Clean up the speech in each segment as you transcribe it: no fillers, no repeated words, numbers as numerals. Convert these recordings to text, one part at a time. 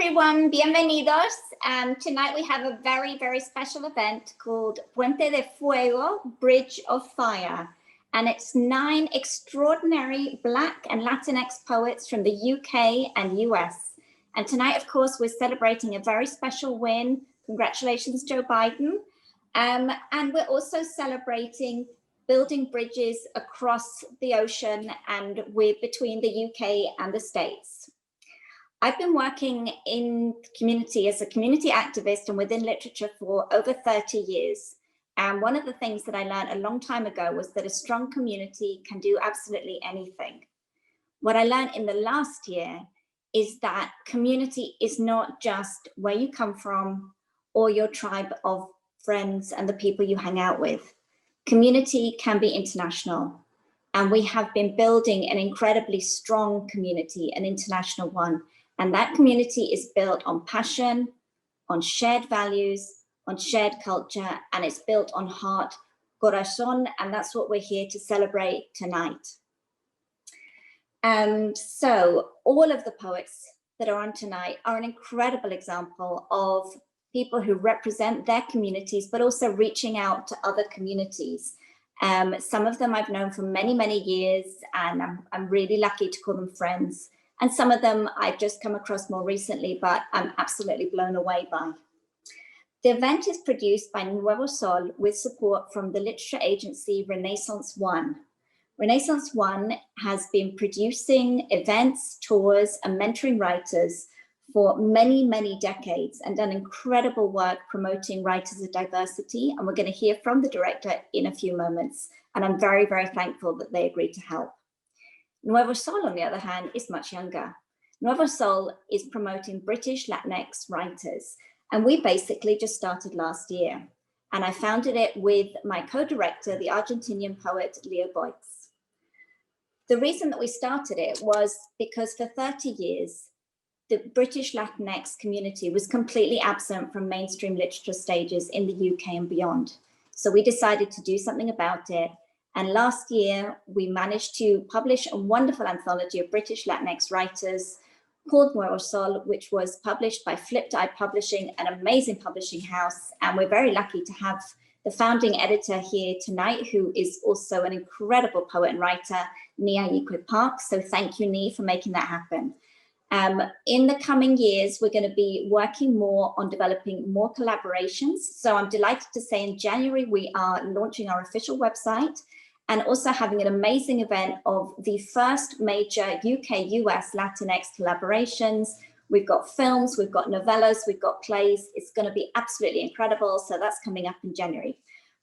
everyone, bienvenidos. Tonight we have a very, very special event called Puente de Fuego, Bridge of Fire. And it's 9 extraordinary Black and Latinx poets from the UK and US. And tonight, of course, we're celebrating a very special win. Congratulations, Joe Biden. And we're also celebrating building bridges across the ocean and between the UK and the States. I've been working in community as a community activist and within literature for over 30 years. And one of the things that I learned a long time ago was that a strong community can do absolutely anything. What I learned in the last year is that community is not just where you come from or your tribe of friends and the people you hang out with. Community can be international. And we have been building an incredibly strong community, an international one. And that community is built on passion, on shared values, on shared culture, and it's built on heart, corazón, and that's what we're here to celebrate tonight. And so all of the poets that are on tonight are an incredible example of people who represent their communities, but also reaching out to other communities. Some of them I've known for many, many years, and I'm really lucky to call them friends. And some of them I've just come across more recently, but I'm absolutely blown away by. The event is produced by Nuevo Sol with support from the literature agency Renaissance One. Renaissance One has been producing events, tours, and mentoring writers for many, many decades and done incredible work promoting writers of diversity. And we're going to hear from the director in a few moments. And I'm very, very thankful that they agreed to help. Nuevo Sol, on the other hand, is much younger. Nuevo Sol is promoting British Latinx writers, and we basically just started last year. And I founded it with my co-director, the Argentinian poet Leo Boix. The reason that we started it was because for 30 years, the British Latinx community was completely absent from mainstream literature stages in the UK and beyond. So we decided to do something about it. And last year, we managed to publish a wonderful anthology of British Latinx writers called Nuevo Sol, which was published by Flipped Eye Publishing, an amazing publishing house. And we're very lucky to have the founding editor here tonight, who is also an incredible poet and writer, Nii Ayikwei Parkes. So thank you, Nii, for making that happen. In the coming years, we're going to be working more on developing more collaborations. So I'm delighted to say in January, we are launching our official website and also having an amazing event of the first major UK-US Latinx collaborations. We've got films, we've got novellas, we've got plays. It's going to be absolutely incredible. So that's coming up in January.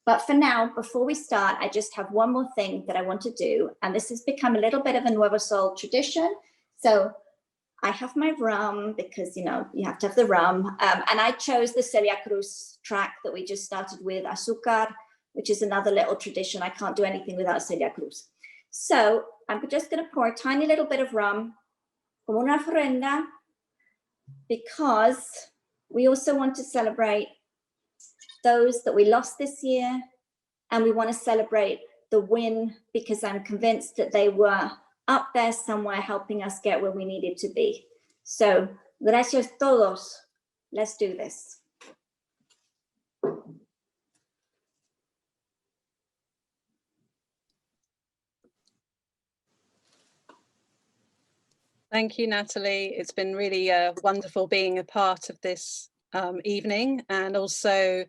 But for now, before we start, I just have one more thing that I want to do. And this has become a little bit of a Nuevo Sol tradition. So I have my rum because, you know, you have to have the rum. And I chose the Celia Cruz track that we just started with, Azúcar, which is another little tradition. I can't do anything without Celia Cruz. So I'm just going to pour a tiny little bit of rum, como una ofrenda, because we also want to celebrate those that we lost this year. And we want to celebrate the win because I'm convinced that they were up there somewhere helping us get where we needed to be. So, gracias todos. Let's do this. Thank you, Nathalie. It's been really wonderful being a part of this evening. And also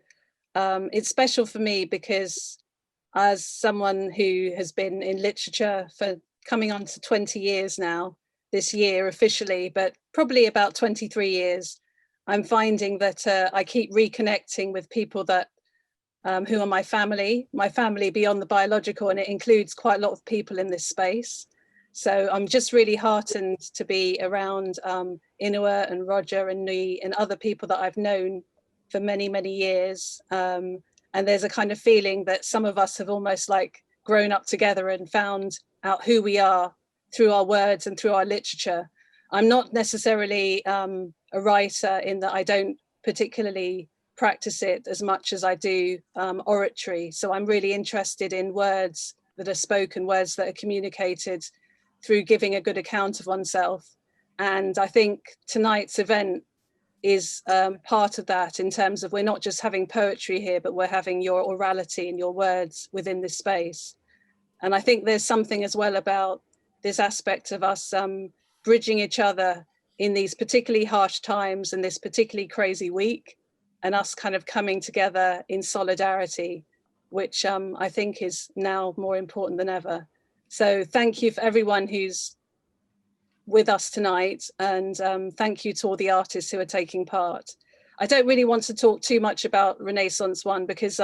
it's special for me because as someone who has been in literature for coming on to 20 years now, this year officially, but probably about 23 years, I'm finding that I keep reconnecting with people that who are my family beyond the biological, and it includes quite a lot of people in this space. So I'm just really heartened to be around Inua and Roger and Nii and other people that I've known for many, many years. And there's a kind of feeling that some of us have almost like grown up together and found out who we are through our words and through our literature. I'm not necessarily a writer in that I don't particularly practice it as much as I do oratory. So I'm really interested in words that are spoken, words that are communicated through giving a good account of oneself. And I think tonight's event is part of that, in terms of we're not just having poetry here, but we're having your orality and your words within this space. And I think there's something as well about this aspect of us bridging each other in these particularly harsh times and this particularly crazy week, and us kind of coming together in solidarity, which I think is now more important than ever. So thank you for everyone who's with us tonight, and thank you to all the artists who are taking part. I don't really want to talk too much about Renaissance One, because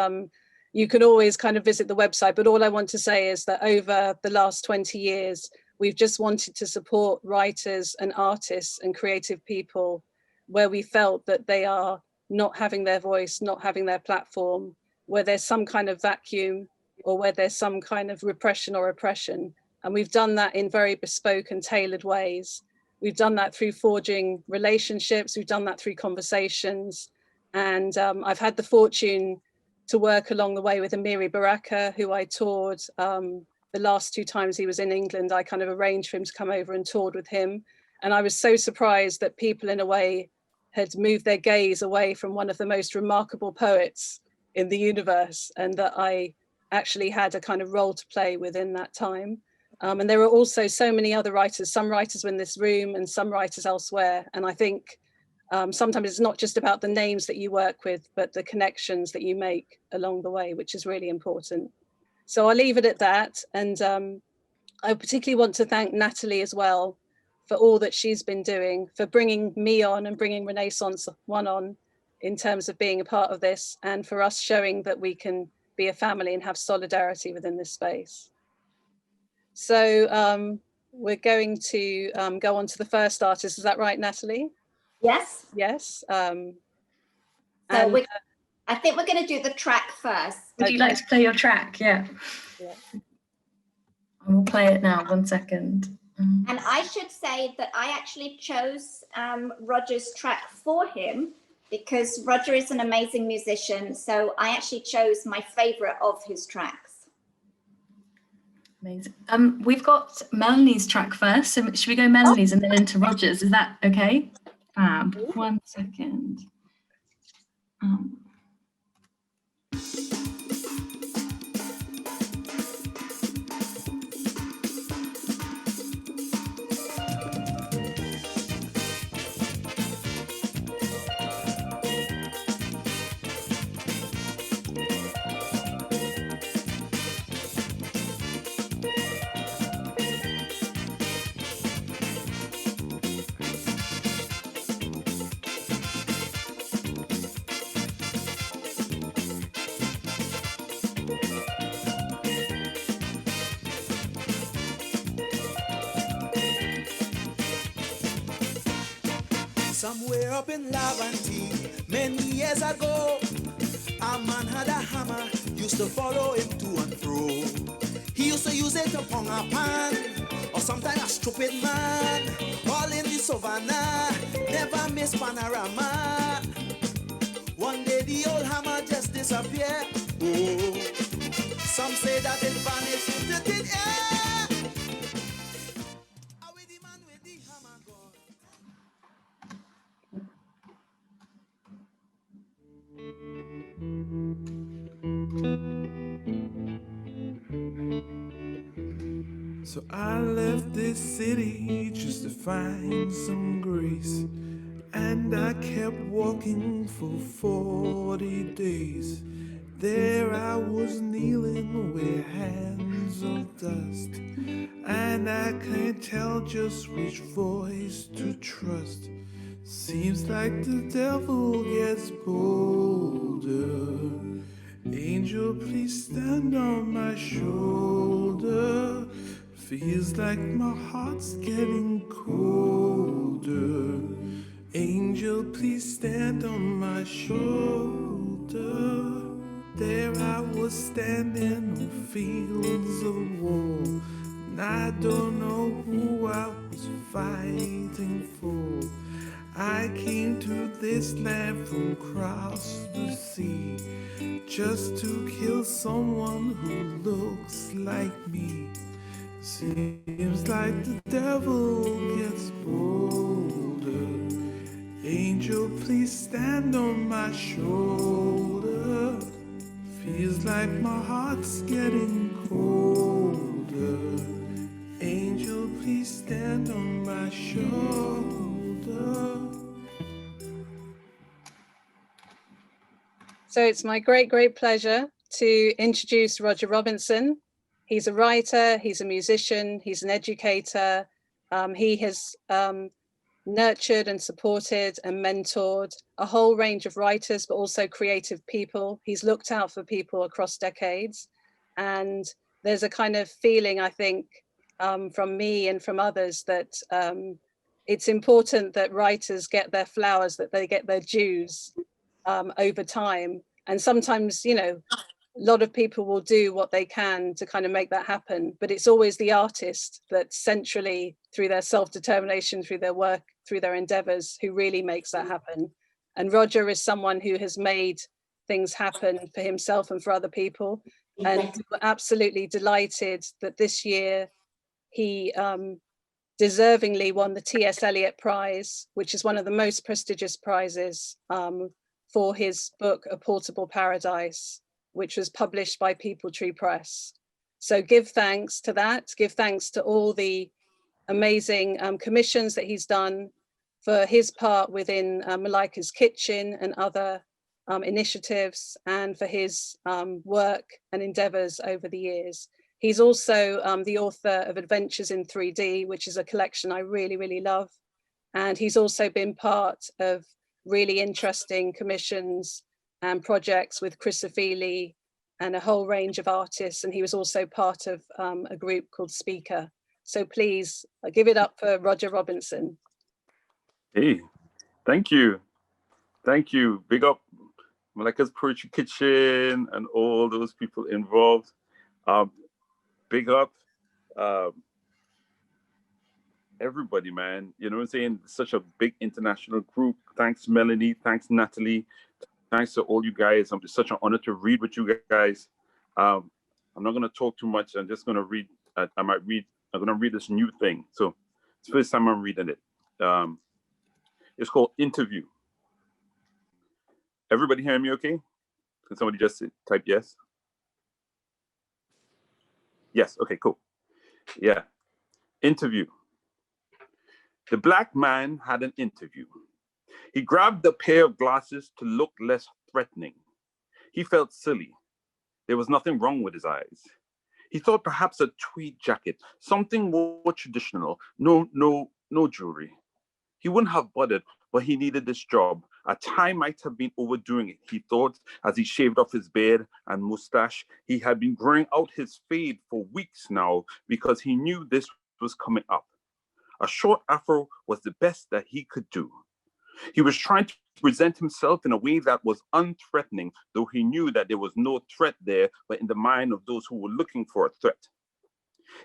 you can always kind of visit the website, but all I want to say is that over the last 20 years, we've just wanted to support writers and artists and creative people where we felt that they are not having their voice, not having their platform, where there's some kind of vacuum, or where there's some kind of repression or oppression. And we've done that in very bespoke and tailored ways. We've done that through forging relationships. We've done that through conversations. And I've had the fortune to work along the way with Amiri Baraka, who I toured the last 2 times he was in England. I kind of arranged for him to come over and toured with him. And I was so surprised that people, in a way, had moved their gaze away from one of the most remarkable poets in the universe, and that I actually had a kind of role to play within that time. And there are also so many other writers, some writers in this room and some writers elsewhere. And I think sometimes it's not just about the names that you work with, but the connections that you make along the way, which is really important. So I'll leave it at that. And I particularly want to thank Nathalie as well for all that she's been doing, for bringing me on and bringing Renaissance One on in terms of being a part of this, and for us showing that we can be a family and have solidarity within this space. So we're going to go on to the first artist. Is that right, Nathalie? Yes. Yes. So I think we're going to do the track first. Would you like to play your track? Yeah. I will play it now. 1 second. And I should say that I actually chose Roger's track for him, because Roger is an amazing musician. So I actually chose my favorite of his tracks. Amazing. We've got Melanie's track first. So should we go Melanie's and then into Roger's? Is that okay? 1 second. Somewhere up in Laventine, many years ago, a man had a hammer, used to follow him to and fro. He used to use it to pong a pan, or sometimes a stupid man, all in the savannah, never miss panorama. One day the old hammer just disappeared. Oh, some say that it vanished into thin air. Away the man with the hammer gone. So I left this city just to find some grace, and I kept walking for 40 days. There I was kneeling with hands of dust, and I can't tell just which voice to trust. Seems like the devil gets bolder. Angel, please stand on my shoulder. Feels like my heart's getting colder. Angel, please stand on my shoulder. There I was standing on fields of war, and I don't know who I was fighting for. I came to this land from across the sea, just to kill someone who looks like me. Seems like the devil gets bolder. Angel, please stand on my shoulder. Feels like my heart's getting colder. Angel, please stand on my shoulder. So it's my great, great pleasure to introduce Roger Robinson. He's a writer, he's a musician, he's an educator. He has nurtured and supported and mentored a whole range of writers, but also creative people. He's looked out for people across decades. And there's a kind of feeling, I think, from me and from others that it's important that writers get their flowers, that they get their dues over time. And sometimes, you know, a lot of people will do what they can to kind of make that happen, but it's always the artist that centrally, through their self-determination, through their work, through their endeavors, who really makes that happen. And Roger is someone who has made things happen for himself and for other people. And we're absolutely delighted that this year he deservingly won the T.S. Eliot Prize, which is one of the most prestigious prizes for his book, A Portable Paradise, which was published by Peepal Tree Press. So give thanks to that, give thanks to all the amazing commissions that he's done, for his part within Malika's Kitchen and other initiatives, and for his work and endeavors over the years. He's also the author of Adventures in 3D, which is a collection I really, really love. And he's also been part of really interesting commissions and projects with Chris Ofili and a whole range of artists. And he was also part of a group called Speaker. So please give it up for Roger Robinson. Hey, thank you. Thank you. Big up Malika's Poetry Kitchen and all those people involved. Big up everybody, man. You know what I'm saying? Such a big international group. Thanks, Melanie. Thanks, Nathalie. Thanks to all you guys. It's such an honor to read with you guys. I'm not going to talk too much. I'm just going to read. I'm going to read this new thing. So it's the first time I'm reading it. It's called Interview. Everybody hear me okay? Can somebody just type yes? Yes, okay, cool. Yeah. Interview. The black man had an interview. He grabbed a pair of glasses to look less threatening. He felt silly. There was nothing wrong with his eyes. He thought perhaps a tweed jacket, something more traditional, no jewelry. He wouldn't have bothered, but he needed this job. A time might have been overdoing it, he thought, as he shaved off his beard and mustache. He had been growing out his fade for weeks now because he knew this was coming up. A short afro was the best that he could do. He was trying to present himself in a way that was unthreatening, though he knew that there was no threat there, but in the mind of those who were looking for a threat.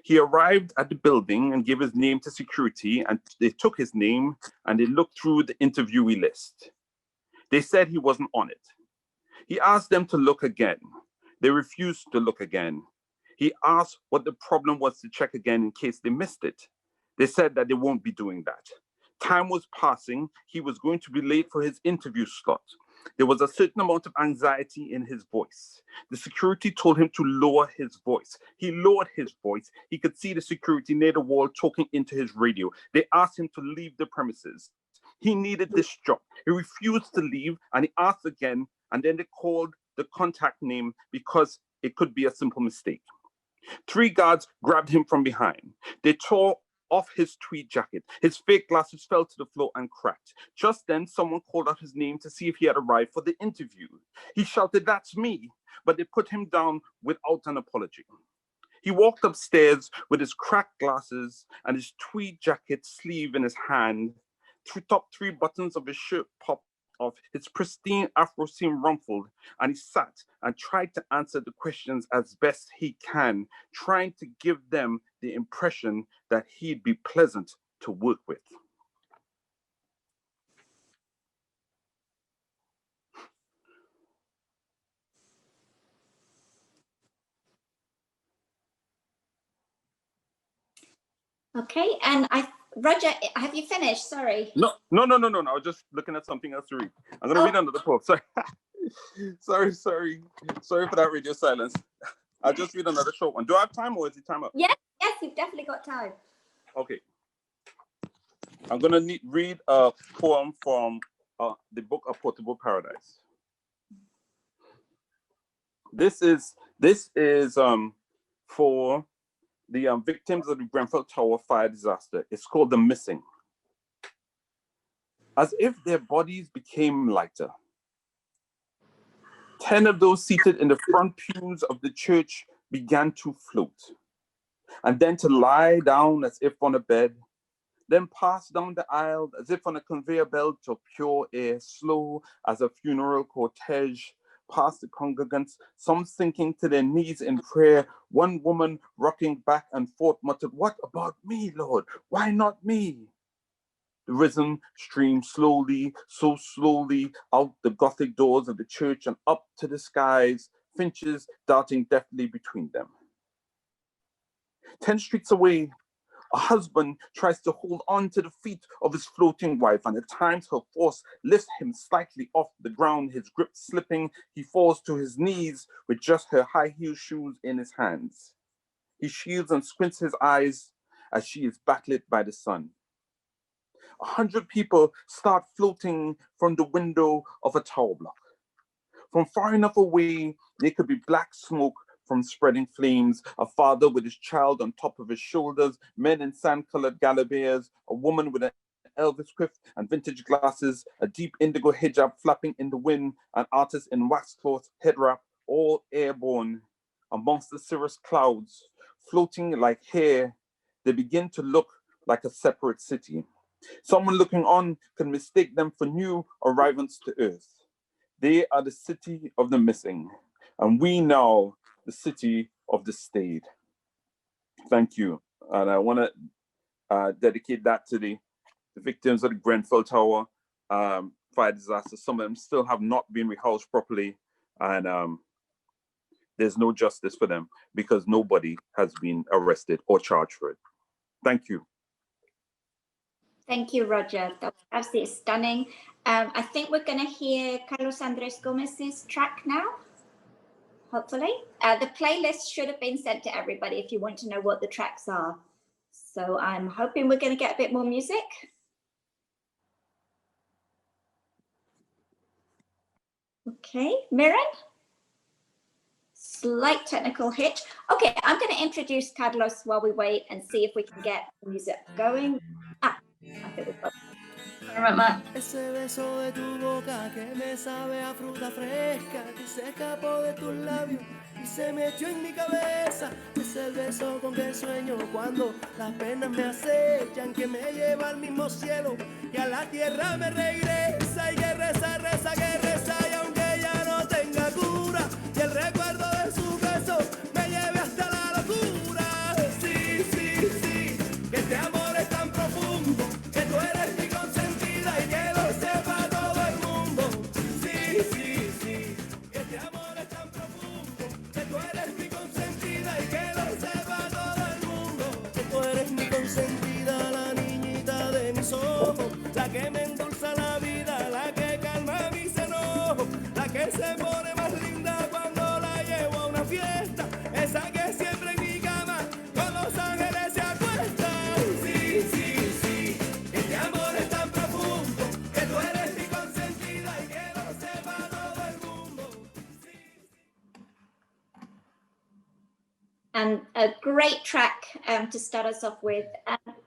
He arrived at the building and gave his name to security, and they took his name and they looked through the interviewee list. They said he wasn't on it. He asked them to look again. They refused to look again. He asked what the problem was to check again in case they missed it. They said that they won't be doing that. Time was passing. He was going to be late for his interview slot. There was a certain amount of anxiety in his voice. The security told him to lower his voice. He lowered his voice. He could see the security near the wall talking into his radio. They asked him to leave the premises. He needed this job. He refused to leave, and he asked again, and then they called the contact name because it could be a simple mistake. 3 guards grabbed him from behind. They tore off his tweed jacket. His fake glasses fell to the floor and cracked. Just then, someone called out his name to see if he had arrived for the interview. He shouted, "That's me," but they put him down without an apology. He walked upstairs with his cracked glasses and his tweed jacket sleeve in his hand. The top 3 buttons of his shirt popped off. His pristine afro seemed rumpled, and he sat and tried to answer the questions as best he can, trying to give them the impression that he'd be pleasant to work with. Okay, and I Roger, have you finished? Sorry. No. I was just looking at something else to read. I'm gonna read another poem. Sorry. Sorry for that radio silence. I'll just read another short one. Do I have time or is the time up? Yes, you've definitely got time. Okay. I'm gonna read a poem from the book of Portable Paradise. This is for the victims of the Grenfell Tower fire disaster. It's called The Missing. As if their bodies became lighter, 10 of those seated in the front pews of the church began to float, and then to lie down as if on a bed, then pass down the aisle as if on a conveyor belt to pure air, slow as a funeral cortege, past the congregants, some sinking to their knees in prayer, one woman rocking back and forth muttered, "What about me, Lord? Why not me?" The rhythm streamed slowly, so slowly, out the Gothic doors of the church and up to the skies, finches darting deftly between them. 10 streets away, a husband tries to hold on to the feet of his floating wife, and at times her force lifts him slightly off the ground, his grip slipping. He falls to his knees with just her high-heel shoes in his hands. He shields and squints his eyes as she is backlit by the sun. 100 people start floating from the window of a tower block. From far enough away, there could be black smoke from spreading flames, a father with his child on top of his shoulders, men in sand-colored galabeers, a woman with an Elvis quiff and vintage glasses, a deep indigo hijab flapping in the wind, an artist in waxcloth head wrap, all airborne. Amongst the cirrus clouds, floating like hair, they begin to look like a separate city. Someone looking on can mistake them for new arrivals to Earth. They are the city of the missing, and we now the city of the stayed. Thank you. And I want to dedicate that to the victims of the Grenfell Tower fire disaster. Some of them still have not been rehoused properly, and there's no justice for them because nobody has been arrested or charged for it. Thank you. Thank you, Roger. That was absolutely stunning. I think we're going to hear Carlos Andres Gomez's track now, hopefully. The playlist should have been sent to everybody if you want to know what the tracks are. So I'm hoping we're going to get a bit more music. Okay, Mirren? Slight technical hitch. Okay, I'm going to introduce Carlos while we wait and see if we can get the music going. I think we've got. Sorry about that. Ese beso de tu boca que me sabe a fruta fresca que se escapó de tus labios y se me echó en mi cabeza. Es el beso con que sueño cuando las penas me acechan, que me lleva al mismo cielo y a la tierra me regresa. Y que reza, reza, que reza, y aunque ya no tenga cura, y el recuerdo de su beso me lleve hasta la locura. Sí, sí, sí, que este amor es tan profundo, que tú eres mi consentida y que lo sepa todo el mundo. Sí, sí, sí, que este amor es tan profundo, que tú eres mi consentida y que lo sepa todo el mundo. Que tú eres mi consentida, la niñita de mis ojos, la que me endulza la vida, la que calma mis enojos, la que se pone más linda cuando la llevo a una fiesta, esa que siempre en mi cama con los ángeles se acuesta. Sí, sí, sí, que este amor es tan profundo, que tú eres mi consentida y que lo sepa todo el mundo. And a great track to start us off with.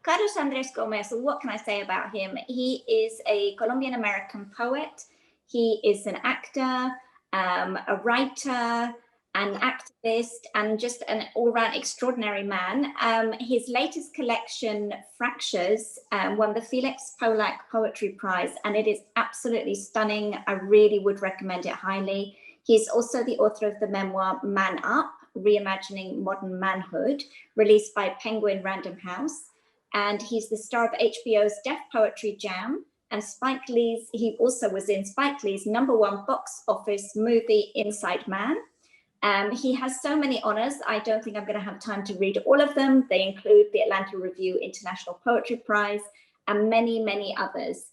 Carlos Andres Gomez, what can I say about him? He is a Colombian-American poet. He is an actor, a writer, an activist, and just an all-round extraordinary man. His latest collection, Fractures, won the Felix Polak Poetry Prize, and it is absolutely stunning. I really would recommend it highly. He's also the author of the memoir Man Up, Reimagining Modern Manhood, released by Penguin Random House. And he's the star of HBO's Deaf Poetry Jam, and Spike Lee's, he also was in Spike Lee's #1 box office movie, Inside Man. He has so many honors. I don't think I'm going to have time to read all of them. They include the Atlanta Review International Poetry Prize and many, many others.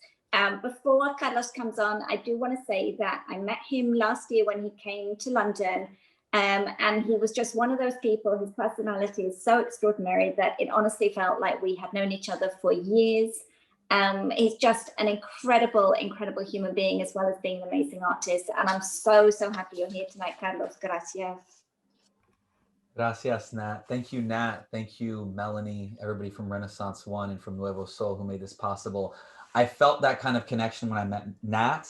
Before Carlos comes on, I do want to say that I met him last year when he came to London, and he was just one of those people. His personality is so extraordinary that it honestly felt like we had known each other for years. He's just an incredible, incredible human being, as well as being an amazing artist. And I'm so, so happy you're here tonight, Carlos. Gracias. Gracias, Nat. Thank you, Nat. Thank you, Melanie, everybody from Renaissance One and from Nuevo Sol who made this possible. I felt that kind of connection when I met Nat,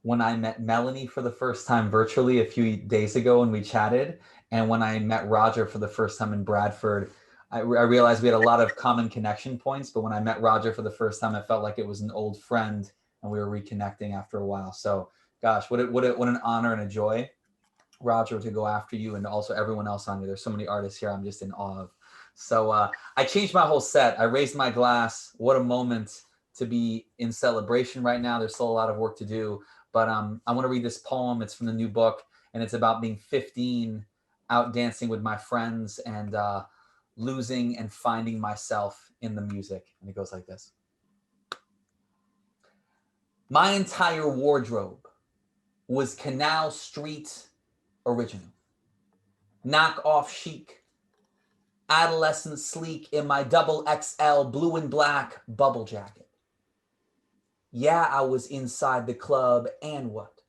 when I met Melanie for the first time virtually a few days ago when we chatted, and when I met Roger for the first time in Bradford. I realized we had a lot of common connection points, but when I met Roger for the first time, it felt like it was an old friend and we were reconnecting after a while. So gosh, what an honor and a joy, Roger, to go after you, and also everyone else on here. There's so many artists here I'm just in awe of. So I changed my whole set. I raised my glass. What a moment to be in celebration right now. There's still a lot of work to do, but I want to read this poem. It's from the new book, and it's about being 15, out dancing with my friends, and losing and finding myself in the music. And it goes like this. My entire wardrobe was Canal Street original. Knock-off chic. Adolescent sleek in my double XL blue and black bubble jacket. Yeah, I was inside the club, and what?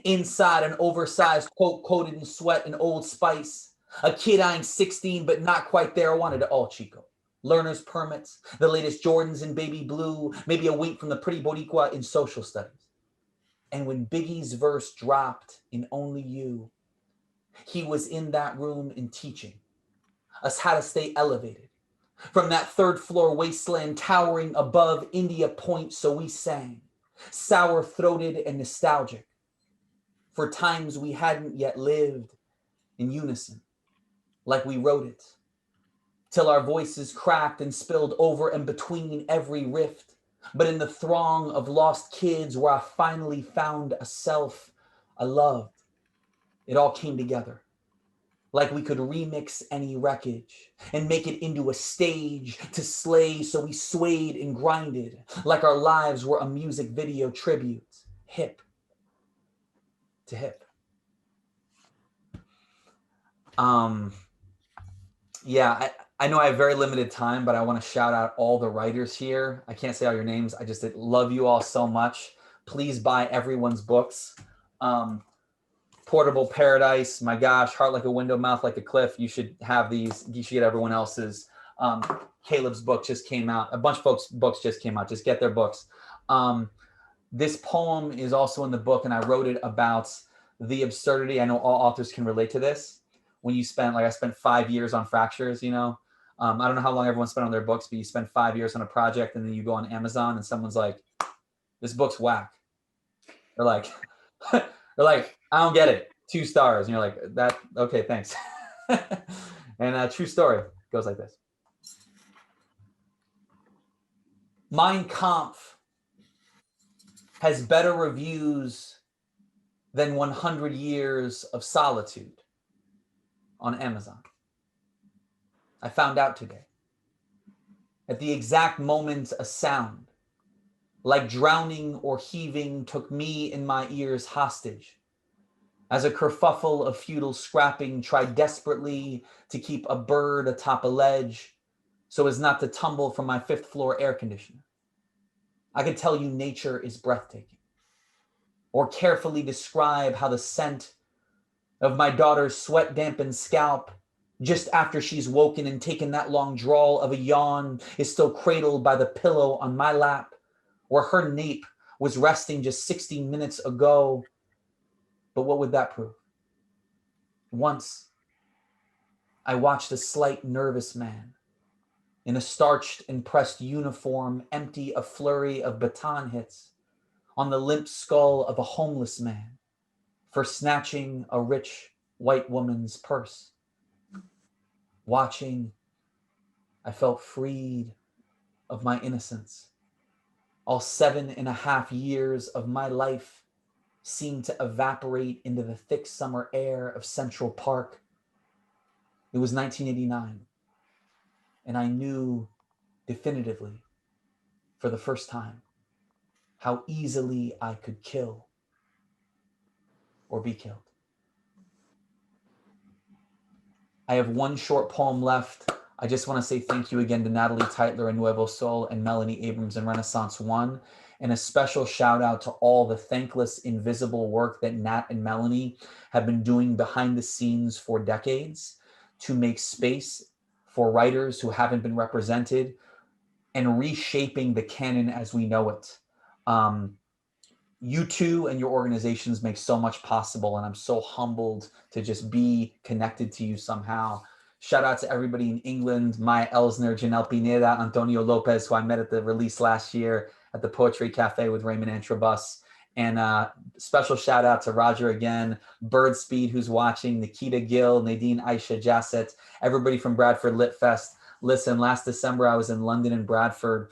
Inside an oversized coat coated in sweat and Old Spice. A kid eyeing 16, but not quite there. I wanted it all Chico. Learner's permits, the latest Jordans in baby blue, maybe a wink from the pretty Boricua in social studies. And when Biggie's verse dropped in Only You, he was in that room and teaching us how to stay elevated. From that third floor wasteland towering above India Point, so we sang, sour-throated and nostalgic, for times we hadn't yet lived in unison, like we wrote it, till our voices cracked and spilled over and between every rift. But in the throng of lost kids where I finally found a self I loved, it all came together. Like we could remix any wreckage and make it into a stage to slay, so we swayed and grinded like our lives were a music video tribute, hip to hip. Yeah, I know I have very limited time, but I want to shout out all the writers here. I can't say all your names. I just love you all so much. Please buy everyone's books. Portable Paradise, my gosh, Heart Like a Window, Mouth Like a Cliff. You should have these. You should get everyone else's. Caleb's book just came out. A bunch of folks' books just came out. Just get their books. This poem is also in the book, and I wrote it about the absurdity. I know all authors can relate to this. When you spend, like I spent 5 years on Fractures, you know, I don't know how long everyone spent on their books, but you spend 5 years on a project and then you go on Amazon and someone's like, this book's whack. They're like, I don't get it. 2 stars. And you're like, that, okay, thanks. And true story goes like this. Mein Kampf has better reviews than 100 Years of Solitude on Amazon. I found out today. At the exact moment a sound, like drowning or heaving, took me and my ears hostage, as a kerfuffle of futile scrapping tried desperately to keep a bird atop a ledge so as not to tumble from my 5th floor air conditioner. I could tell you nature is breathtaking, or carefully describe how the scent of my daughter's sweat-dampened scalp just after she's woken and taken that long drawl of a yawn is still cradled by the pillow on my lap, where her nape was resting just 60 minutes ago. But what would that prove? Once, I watched a slight nervous man in a starched and pressed uniform empty a flurry of baton hits on the limp skull of a homeless man for snatching a rich white woman's purse. Watching, I felt freed of my innocence. All 7.5 years of my life seemed to evaporate into the thick summer air of Central Park. It was 1989, and I knew definitively, for the first time, how easily I could kill or be killed. I have one short poem left. I just want to say thank you again to Nathalie Teitler and Nuevo Sol and Melanie Abrams and Renaissance One, and a special shout out to all the thankless, invisible work that Nat and Melanie have been doing behind the scenes for decades to make space for writers who haven't been represented and reshaping the canon as we know it. You two and your organizations make so much possible, and I'm so humbled to just be connected to you somehow. Shout out to everybody in England, Maya Elsner, Janelle Pineda, Antonio Lopez, who I met at the release last year at the Poetry Cafe with Raymond Antrobus. And special shout out to Roger again, Bird Speed, who's watching, Nikita Gill, Nadine Aisha Jassett, everybody from Bradford Lit Fest. Listen, last December I was in London and Bradford.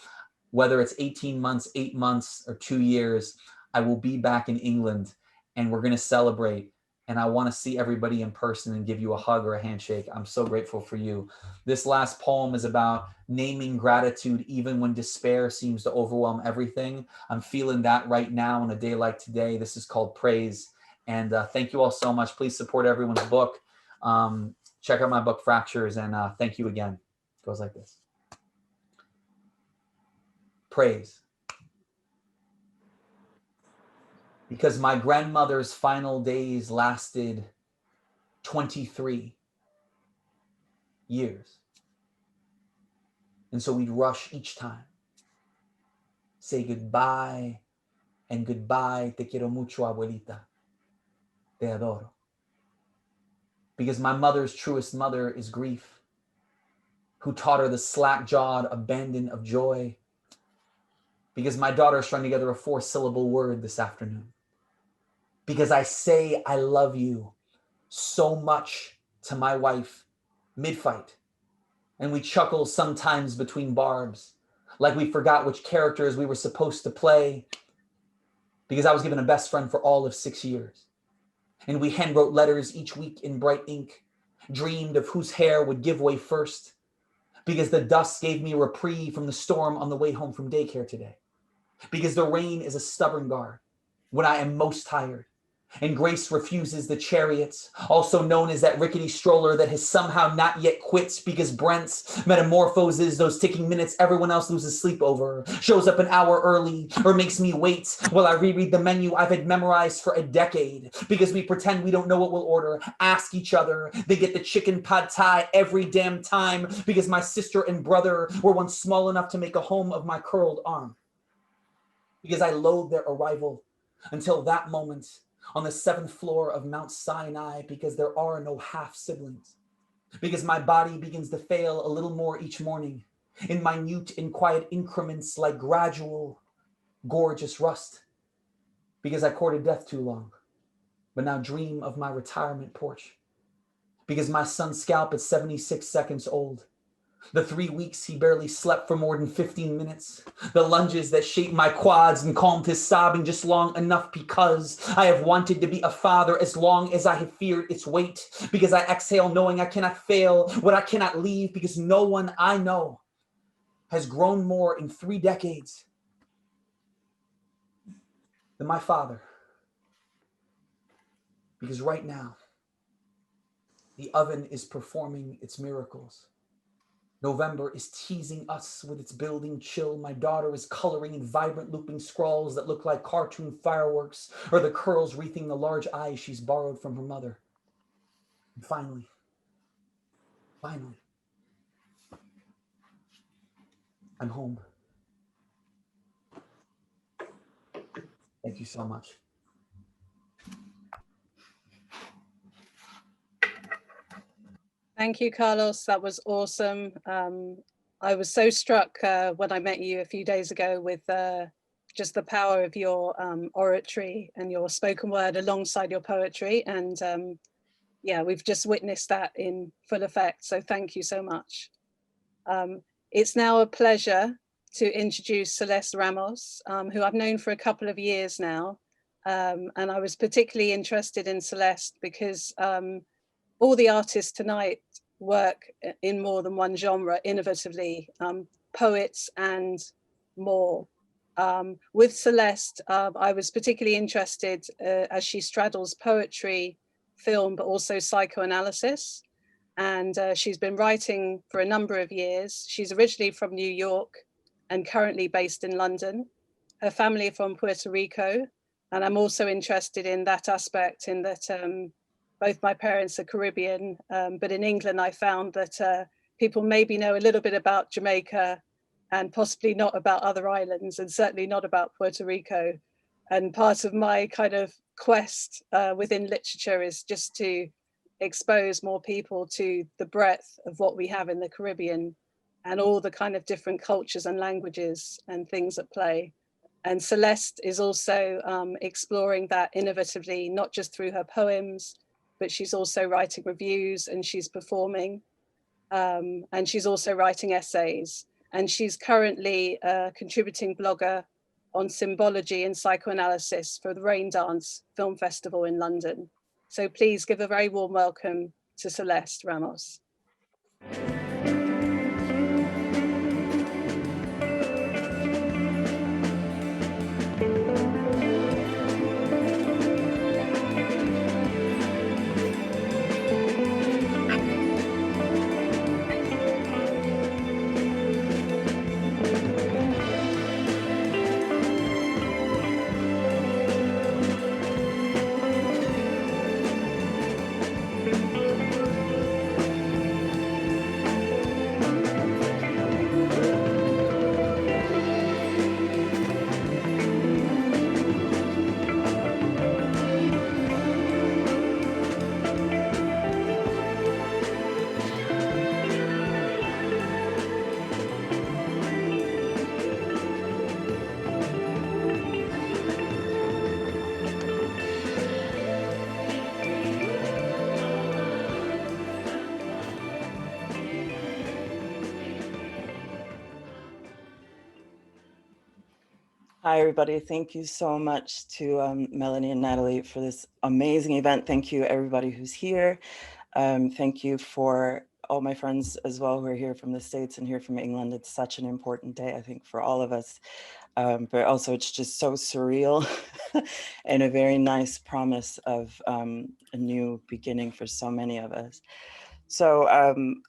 Whether it's 18 months, 8 months, or 2 years, I will be back in England and we're going to celebrate. And I want to see everybody in person and give you a hug or a handshake. I'm so grateful for you. This last poem is about naming gratitude even when despair seems to overwhelm everything. I'm feeling that right now on a day like today. This is called Praise. And thank you all so much. Please support everyone's book. Check out my book, Fractures. And thank you again. It goes like this. Praise. Because my grandmother's final days lasted 23 years. And so we'd rush each time. Say goodbye and goodbye. Te quiero mucho, abuelita. Te adoro. Because my mother's truest mother is grief, who taught her the slack-jawed abandon of joy. Because my daughter strung together a 4-syllable word this afternoon. Because I say I love you so much to my wife mid-fight. And we chuckle sometimes between barbs, like we forgot which characters we were supposed to play. Because I was given a best friend for all of 6 years. And we handwrote letters each week in bright ink, dreamed of whose hair would give way first. Because the dust gave me a reprieve from the storm on the way home from daycare today. Because the rain is a stubborn guard when I am most tired. And grace refuses the chariots, also known as that rickety stroller that has somehow not yet quit, because Brent's metamorphoses those ticking minutes everyone else loses sleep over, shows up an hour early, or makes me wait while I reread the menu I've had memorized for a decade, because we pretend we don't know what we'll order, ask each other, they get the chicken pad thai every damn time, because my sister and brother were once small enough to make a home of my curled arm. Because I loathe their arrival until that moment, on the 7th floor of Mount Sinai, because there are no half siblings. Because my body begins to fail a little more each morning in minute and quiet increments like gradual, gorgeous rust. Because I courted death too long, but now dream of my retirement porch. Because my son's scalp is 76 seconds old. The 3 weeks he barely slept for more than 15 minutes. The lunges that shaped my quads and calmed his sobbing just long enough because I have wanted to be a father as long as I have feared its weight. Because I exhale knowing I cannot fail what I cannot leave, because no one I know has grown more in 3 decades than my father. Because right now, the oven is performing its miracles. November is teasing us with its building chill. My daughter is coloring in vibrant looping scrawls that look like cartoon fireworks, or the curls wreathing the large eyes she's borrowed from her mother. And finally, I'm home. Thank you so much. Thank you, Carlos. That was awesome. I was so struck when I met you a few days ago with just the power of your oratory and your spoken word alongside your poetry. And yeah, we've just witnessed that in full effect. So thank you so much. It's now a pleasure to introduce Celeste Ramos, who I've known for a couple of years now. And I was particularly interested in Celeste because all the artists tonight work in more than one genre innovatively, poets and more. With Celeste, I was particularly interested as she straddles poetry, film, but also psychoanalysis. And she's been writing for a number of years. She's originally from New York and currently based in London. Her family are from Puerto Rico. And I'm also interested in that aspect, in that both my parents are Caribbean, but in England, I found that people maybe know a little bit about Jamaica and possibly not about other islands, and certainly not about Puerto Rico. And part of my kind of quest within literature is just to expose more people to the breadth of what we have in the Caribbean and all the kind of different cultures and languages and things at play. And Celeste is also exploring that innovatively, not just through her poems, but she's also writing reviews and she's performing. And she's also writing essays. And she's currently a contributing blogger on symbology and psychoanalysis for the Rain Dance Film Festival in London. So please give a very warm welcome to Celeste Ramos. Hi, everybody. Thank you so much to Melanie and Natalie for this amazing event. Thank you, everybody who's here. Thank you for all my friends as well who are here from the States and here from England. It's such an important day, I think, for all of us. But also it's just so surreal and a very nice promise of a new beginning for so many of us. So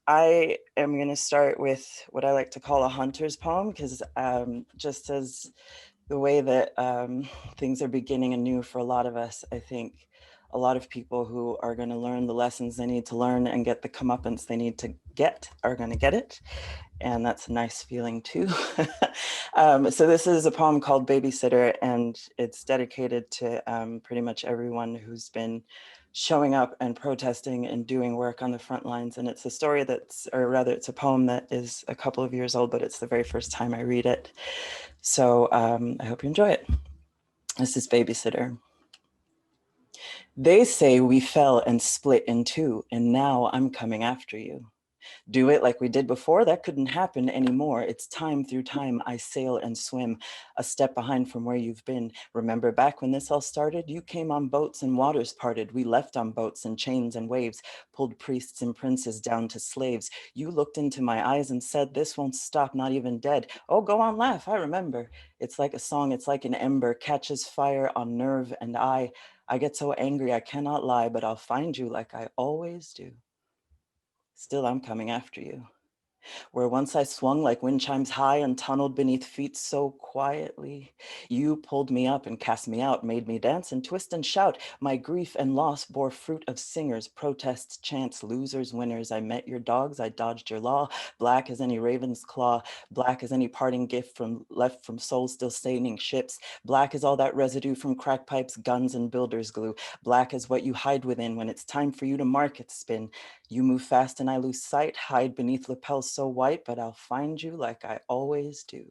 I am going to start with what I like to call a hunter's poem, because just as the way that things are beginning anew for a lot of us, I think a lot of people who are going to learn the lessons they need to learn and get the comeuppance they need to get are going to get it. And that's a nice feeling too. So this is a poem called Babysitter, and it's dedicated to pretty much everyone who's been showing up and protesting and doing work on the front lines. And it's a story that's, or rather it's a poem that is a couple of years old, but it's the very first time I read it. So I hope you enjoy it. This is Babysitter. They say we fell and split in two, and now I'm coming after you. Do it like we did before? That couldn't happen anymore. It's time through time I sail and swim, a step behind from where you've been. Remember back when this all started? You came on boats and waters parted. We left on boats and chains and waves, pulled priests and princes down to slaves. You looked into my eyes and said, this won't stop, not even dead. Oh, go on, laugh, I remember. It's like a song, it's like an ember, catches fire on nerve and I get so angry I cannot lie, but I'll find you like I always do. Still, I'm coming after you. Where once I swung like wind chimes high and tunneled beneath feet so quietly, you pulled me up and cast me out, made me dance and twist and shout. My grief and loss bore fruit of singers, protests, chants, losers, winners. I met your dogs, I dodged your law, black as any raven's claw, black as any parting gift left from souls still staining ships, black as all that residue from crack pipes, guns, and builder's glue, black as what you hide within when it's time for you to market spin. You move fast and I lose sight, hide beneath lapels so white, but I'll find you like I always do.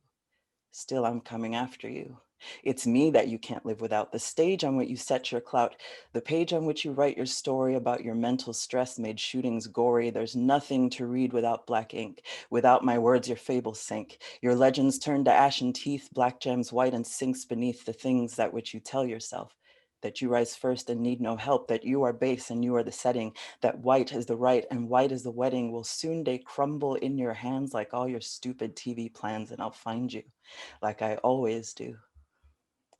Still, I'm coming after you. It's me that you can't live without, the stage on which you set your clout, the page on which you write your story about your mental stress made shootings gory. There's nothing to read without black ink. Without my words, your fables sink. Your legends turn to ashen teeth, black gems white and sinks beneath the things that which you tell yourself. that you rise first and need no help, that you are base and you are the setting, that white is the right and white is the wedding will soon day crumble in your hands like all your stupid TV plans, and I'll find you like I always do.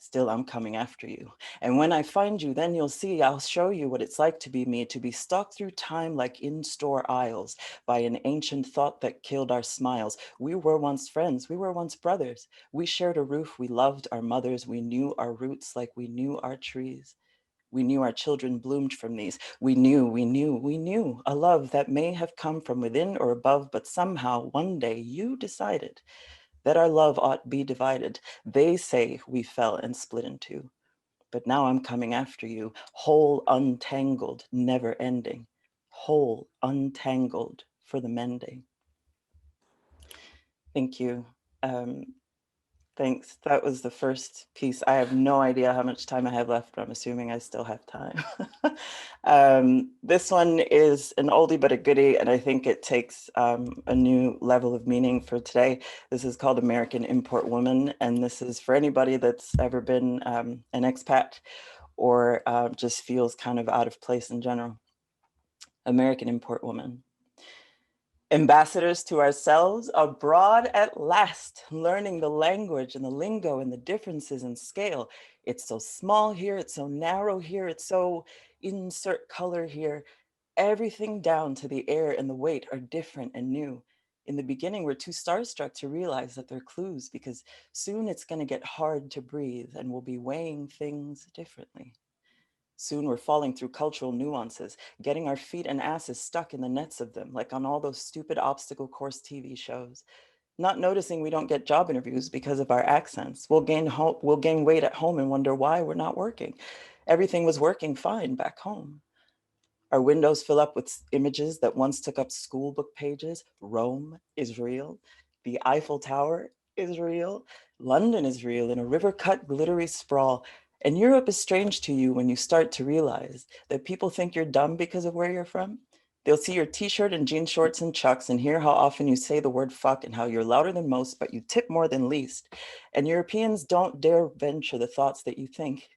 Still, I'm coming after you. And when I find you, then you'll see, I'll show you what it's like to be me, to be stalked through time like in-store aisles by an ancient thought that killed our smiles. We were once friends, we were once brothers. We shared a roof, we loved our mothers, we knew our roots like we knew our trees. We knew our children bloomed from these. We knew a love that may have come from within or above, but somehow one day you decided that our love ought be divided. They say we fell and split in two, but now I'm coming after you, whole, untangled, never ending, whole, untangled for the mending. Thank you. Thanks. That was the first piece. I have no idea how much time I have left, but I'm assuming I still have time. This one is an oldie but a goodie, and I think it takes a new level of meaning for today. This is called American Import Woman, and this is for anybody that's ever been an expat or just feels kind of out of place in general. American Import Woman. Ambassadors to ourselves, abroad at last, learning the language and the lingo and the differences in scale. It's so small here, it's so narrow here, it's so insert color here. Everything down to the air and the weight are different and new. In the beginning, we're too starstruck to realize that they're clues because soon it's gonna get hard to breathe and we'll be weighing things differently. Soon we're falling through cultural nuances, getting our feet and asses stuck in the nets of them, like on all those stupid obstacle course TV shows. Not noticing we don't get job interviews because of our accents. We'll gain weight at home and wonder why we're not working. Everything was working fine back home. Our windows fill up with images that once took up school book pages. Rome is real. The Eiffel Tower is real. London is real in a river-cut glittery sprawl. And Europe is strange to you when you start to realize that people think you're dumb because of where you're from. They'll see your t-shirt and jean shorts and chucks and hear how often you say the word fuck and how you're louder than most, but you tip more than least. And Europeans don't dare venture the thoughts that you think,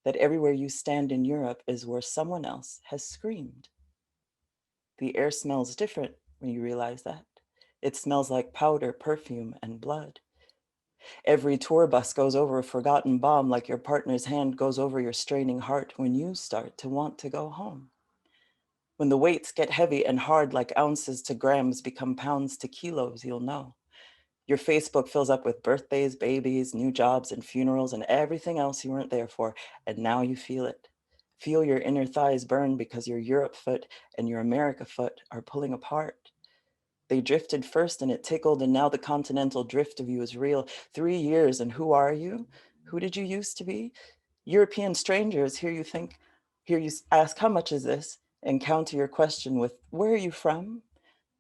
that everywhere you stand in Europe is where someone else has screamed. The air smells different when you realize that. It smells like powder, perfume, and blood. Every tour bus goes over a forgotten bomb like your partner's hand goes over your straining heart when you start to want to go home. When the weights get heavy and hard like ounces to grams become pounds to kilos, you'll know. Your Facebook fills up with birthdays, babies, new jobs, and funerals, and everything else you weren't there for, and now you feel it. Feel your inner thighs burn because your Europe foot and your America foot are pulling apart. They drifted first and it tickled, and now the continental drift of you is real. 3 years, and who are you? Who did you used to be? European strangers, hear you ask, how much is this? And counter your question with, where are you from?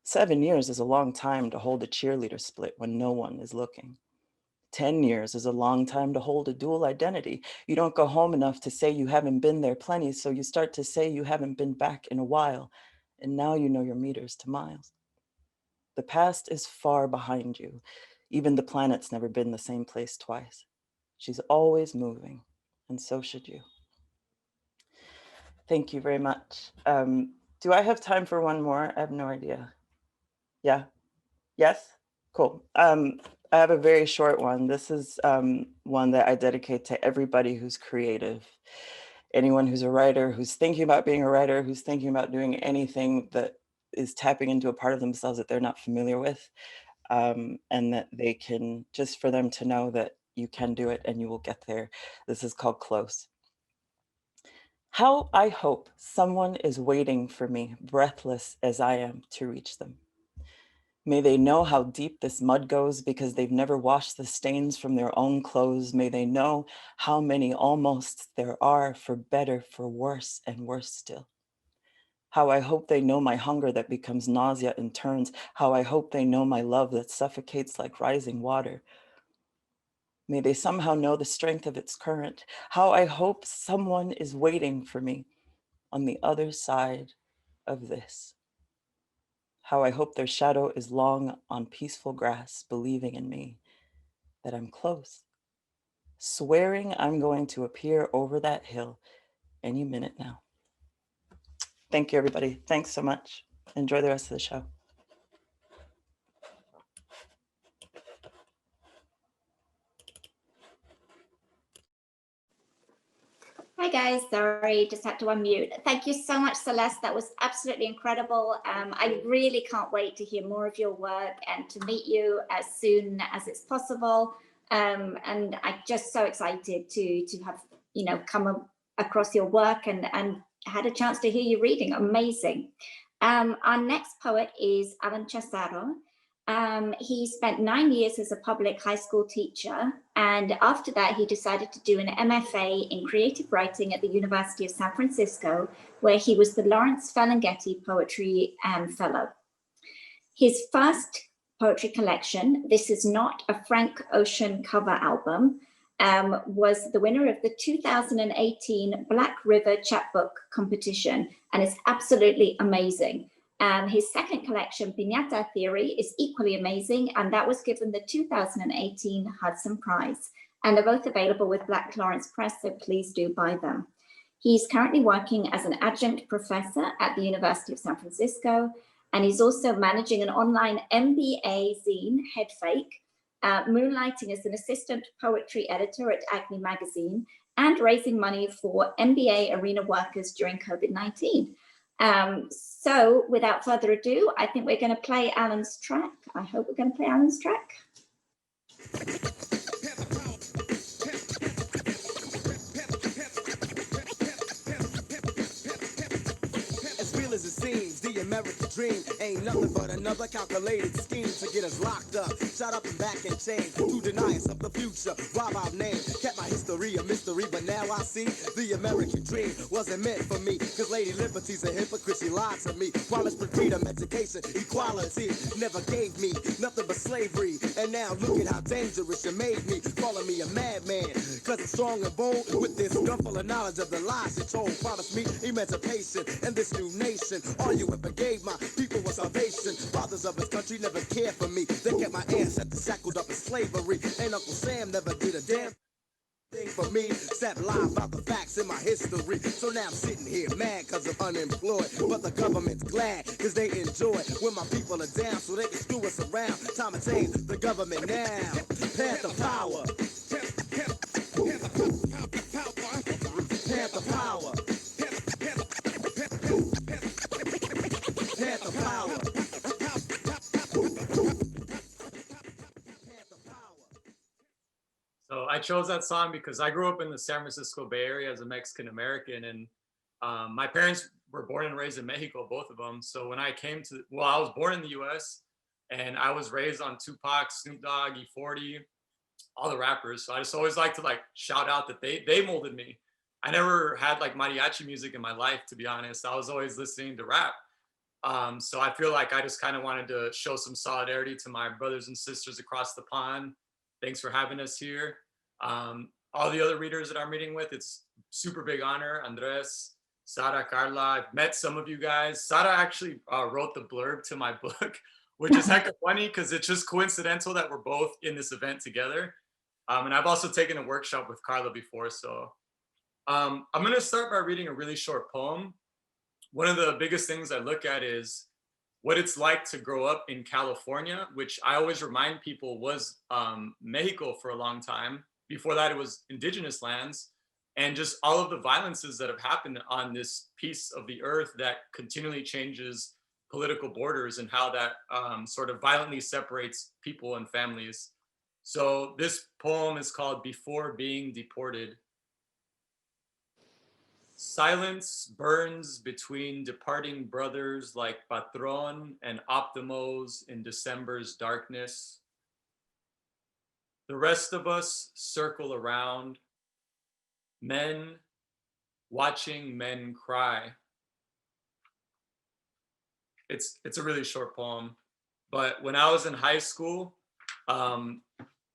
7 years is a long time to hold a cheerleader split when no one is looking. 10 years is a long time to hold a dual identity. You don't go home enough to say you haven't been there plenty, so you start to say you haven't been back in a while, and now you know your meters to miles. The past is far behind you. Even the planet's never been the same place twice. She's always moving, and so should you. Thank you very much. Do I have time for one more? I have no idea. Yeah? Yes? Cool. I have a very short one. This is one that I dedicate to everybody who's creative. Anyone who's a writer, who's thinking about being a writer, who's thinking about doing anything that is tapping into a part of themselves that they're not familiar with, and that they can, just for them to know that you can do it and you will get there. This is called Close. How I hope someone is waiting for me, breathless as I am, to reach them. May they know how deep this mud goes because they've never washed the stains from their own clothes. May they know how many almosts there are, for better, for worse, and worse still. How I hope they know my hunger that becomes nausea and turns. How I hope they know my love that suffocates like rising water. May they somehow know the strength of its current. How I hope someone is waiting for me on the other side of this. How I hope their shadow is long on peaceful grass, believing in me, that I'm close. swearing I'm going to appear over that hill any minute now. Thank you, everybody. Thanks so much. Enjoy the rest of the show. Hi guys, sorry, just had to unmute. Thank you so much, Celeste. That was absolutely incredible. I really can't wait to hear more of your work and to meet you as soon as it's possible. And I'm just so excited to have, you know, come across your work and had a chance to hear you reading. Amazing. Our next poet is Alan Chasaro. He spent 9 years as a public high school teacher, and after that he decided to do an MFA in creative writing at the University of San Francisco, where he was the Lawrence Ferlinghetti Poetry Fellow. His first poetry collection, This Is Not a Frank Ocean Cover Album, was the winner of the 2018 Black River Chapbook competition, and it's absolutely amazing. His second collection, Piñata Theory, is equally amazing, and that was given the 2018 Hudson Prize. And they're both available with Black Lawrence Press, so please do buy them. He's currently working as an adjunct professor at the University of San Francisco, and he's also managing an online MBA zine, Headfake, moonlighting as an assistant poetry editor at Acne Magazine, and raising money for MBA arena workers during COVID-19. So without further ado, I think we're going to play Alan's track. I hope we're going to play Alan's track. As real as it seems, the American dream ain't nothing but another calculated scheme to get us locked up, shot up and back and chained, to deny us of the future, rob our name, kept my history a mystery, but now I see the American dream wasn't meant for me, cause Lady Liberty's a hypocrite, she lied to me, promised me freedom, education, equality, never gave me nothing but slavery, and now look at how dangerous you made me, calling me a madman, cause I'm strong and bold, with this gun full of knowledge of the lies she told, promised me emancipation, and this new nation, all you ever gave my people was salvation, fathers of this country never cared for me, they kept my ancestors shackled up in slavery, and Uncle Sam never did a damn thing for me, except lie about the facts in my history. So now I'm sitting here mad cause I'm unemployed, but the government's glad cause they enjoy when my people are down so they can screw us around. Time to change the government now. Panther power. Panther power. Panther power. So I chose that song because I grew up in the San Francisco Bay Area as a Mexican American, and my parents were born and raised in Mexico, both of them. So when I came to, well, I was born in the US and I was raised on Tupac, Snoop Dogg, E40, all the rappers. So I just always like to like shout out that they molded me. I never had like mariachi music in my life, to be honest. I was always listening to rap. So I feel like I just kind of wanted to show some solidarity to my brothers and sisters across the pond. Thanks for having us here. All the other readers that I'm reading with, it's super big honor. Andres, Sara, Carla, I've met some of you guys. Sara actually wrote the blurb to my book, which is hecka funny because it's just coincidental that we're both in this event together. And I've also taken a workshop with Carla before. So I'm gonna start by reading a really short poem. One of the biggest things I look at is what it's like to grow up in California, which I always remind people was Mexico for a long time. Before that, it was indigenous lands, and just all of the violences that have happened on this piece of the earth that continually changes political borders and how that sort of violently separates people and families. So this poem is called Before Being Deported. Silence burns between departing brothers like Patron and Optimos in December's darkness. The rest of us circle around, men watching men cry. It's a really short poem, but when I was in high school,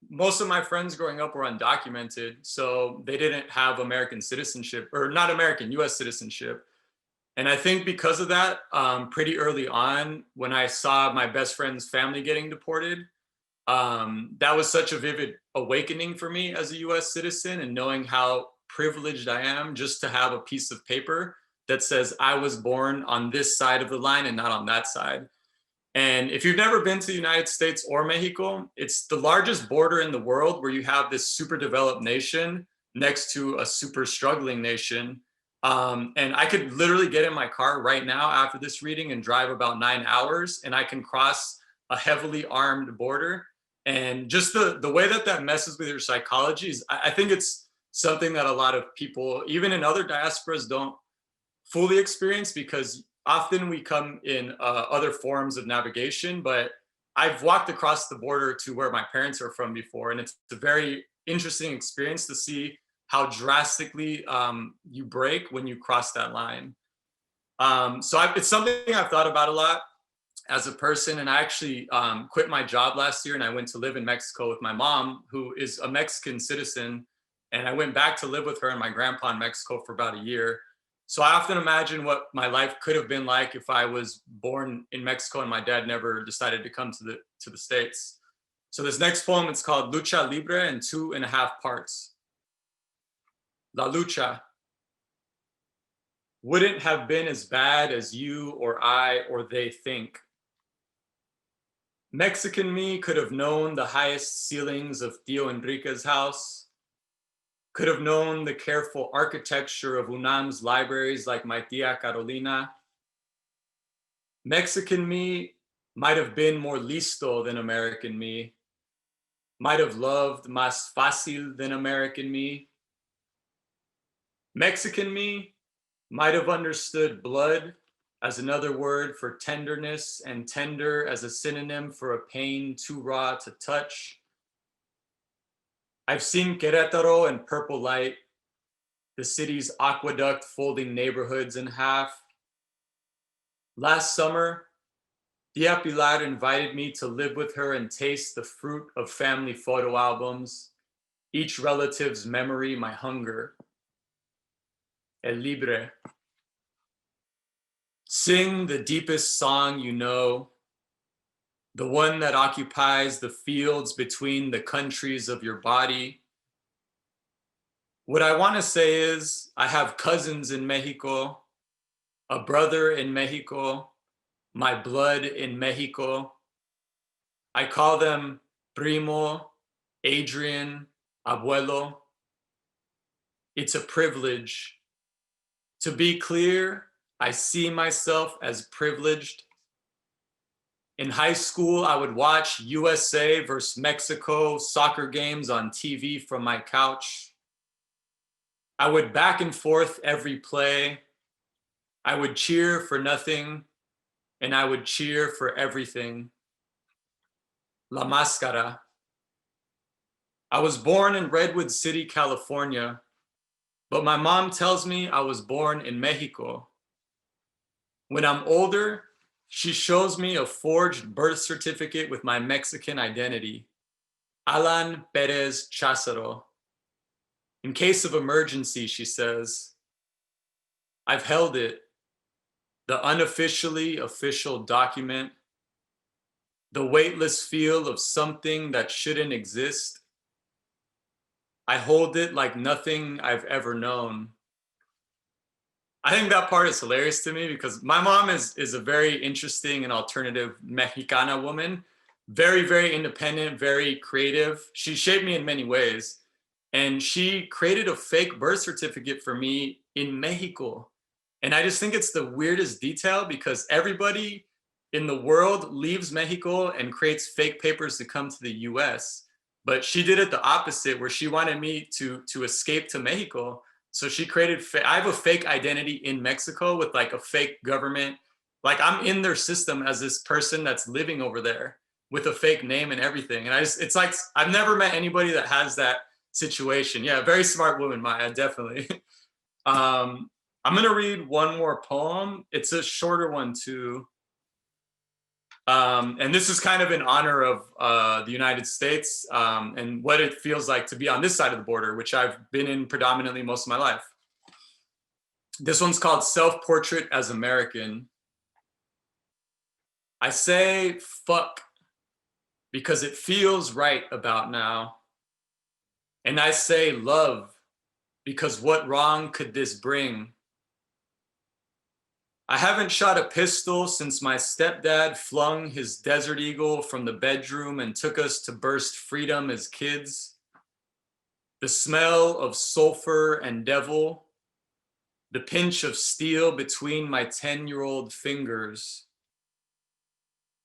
most of my friends growing up were undocumented, so they didn't have American citizenship, or not American, US citizenship. And I think because of that, pretty early on, when I saw my best friend's family getting deported, that was such a vivid awakening for me as a US citizen, and knowing how privileged I am just to have a piece of paper that says I was born on this side of the line and not on that side. And if you've never been to the United States or Mexico, it's the largest border in the world where you have this super developed nation next to a super struggling nation. And I could literally get in my car right now after this reading and drive about 9 hours, and I can cross a heavily armed border. And just the way that that messes with your psychology is, I think it's something that a lot of people, even in other diasporas, don't fully experience, because often we come in other forms of navigation. But I've walked across the border to where my parents are from before, and it's a very interesting experience to see how drastically you break when you cross that line. It's something I've thought about a lot as a person. And I actually quit my job last year, and I went to live in Mexico with my mom, who is a Mexican citizen. And I went back to live with her and my grandpa in Mexico for about a year. So I often imagine what my life could have been like if I was born in Mexico and my dad never decided to come to the States. So this next poem, it's called Lucha Libre, in 2.5 parts. La lucha wouldn't have been as bad as you or I or they think. Mexican me could have known the highest ceilings of Tío Enrique's house, could have known the careful architecture of UNAM's libraries like my Tia Carolina. Mexican me might have been more listo than American me, might have loved más fácil than American me. Mexican me might have understood blood as another word for tenderness, and tender as a synonym for a pain too raw to touch. I've seen Querétaro in purple light, the city's aqueduct folding neighborhoods in half. Last summer, Tia Pilar invited me to live with her and taste the fruit of family photo albums, each relative's memory my hunger. El Libre. Sing the deepest song you know, the one that occupies the fields between the countries of your body. What I want to say is, I have cousins in Mexico, a brother in Mexico, my blood in Mexico. I call them primo, Adrian, abuelo. It's a privilege. To be clear, I see myself as privileged. In high school, I would watch USA versus Mexico soccer games on TV from my couch. I would back and forth every play. I would cheer for nothing, and I would cheer for everything. La Máscara. I was born in Redwood City, California, but my mom tells me I was born in Mexico. When I'm older, she shows me a forged birth certificate with my Mexican identity, Alan Perez Cházaro. In case of emergency, she says, I've held it, the unofficially official document, the weightless feel of something that shouldn't exist. I hold it like nothing I've ever known. I think that part is hilarious to me, because my mom is a very interesting and alternative Mexicana woman, very, very independent, very creative. She shaped me in many ways. And she created a fake birth certificate for me in Mexico. And I just think it's the weirdest detail, because everybody in the world leaves Mexico and creates fake papers to come to the US. But she did it the opposite, where she wanted me to escape to Mexico. So she created, I have a fake identity in Mexico with like a fake government. Like I'm in their system as this person that's living over there with a fake name and everything. And it's like, I've never met anybody that has that situation. Yeah, very smart woman, Maya, definitely. I'm gonna read one more poem. It's a shorter one too. And this is kind of in honor of the United States and what it feels like to be on this side of the border, which I've been in predominantly most of my life. This one's called Self-Portrait as American. I say fuck because it feels right about now. And I say love, because what wrong could this bring? I haven't shot a pistol since my stepdad flung his Desert Eagle from the bedroom and took us to burst freedom as kids. The smell of sulfur and devil, the pinch of steel between my 10-year-old fingers.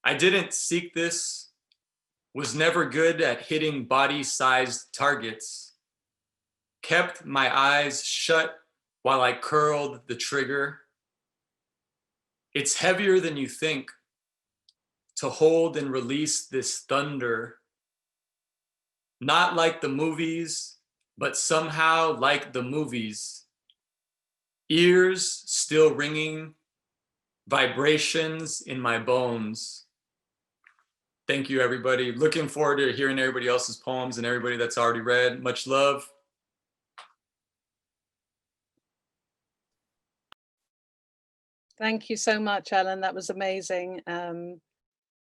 I didn't seek this, was never good at hitting body-sized targets, kept my eyes shut while I curled the trigger. It's heavier than you think to hold and release this thunder. Not like the movies, but somehow like the movies. Ears still ringing, vibrations in my bones. Thank you, everybody. Looking forward to hearing everybody else's poems and everybody that's already read. Much love. Thank you so much, Alan. That was amazing.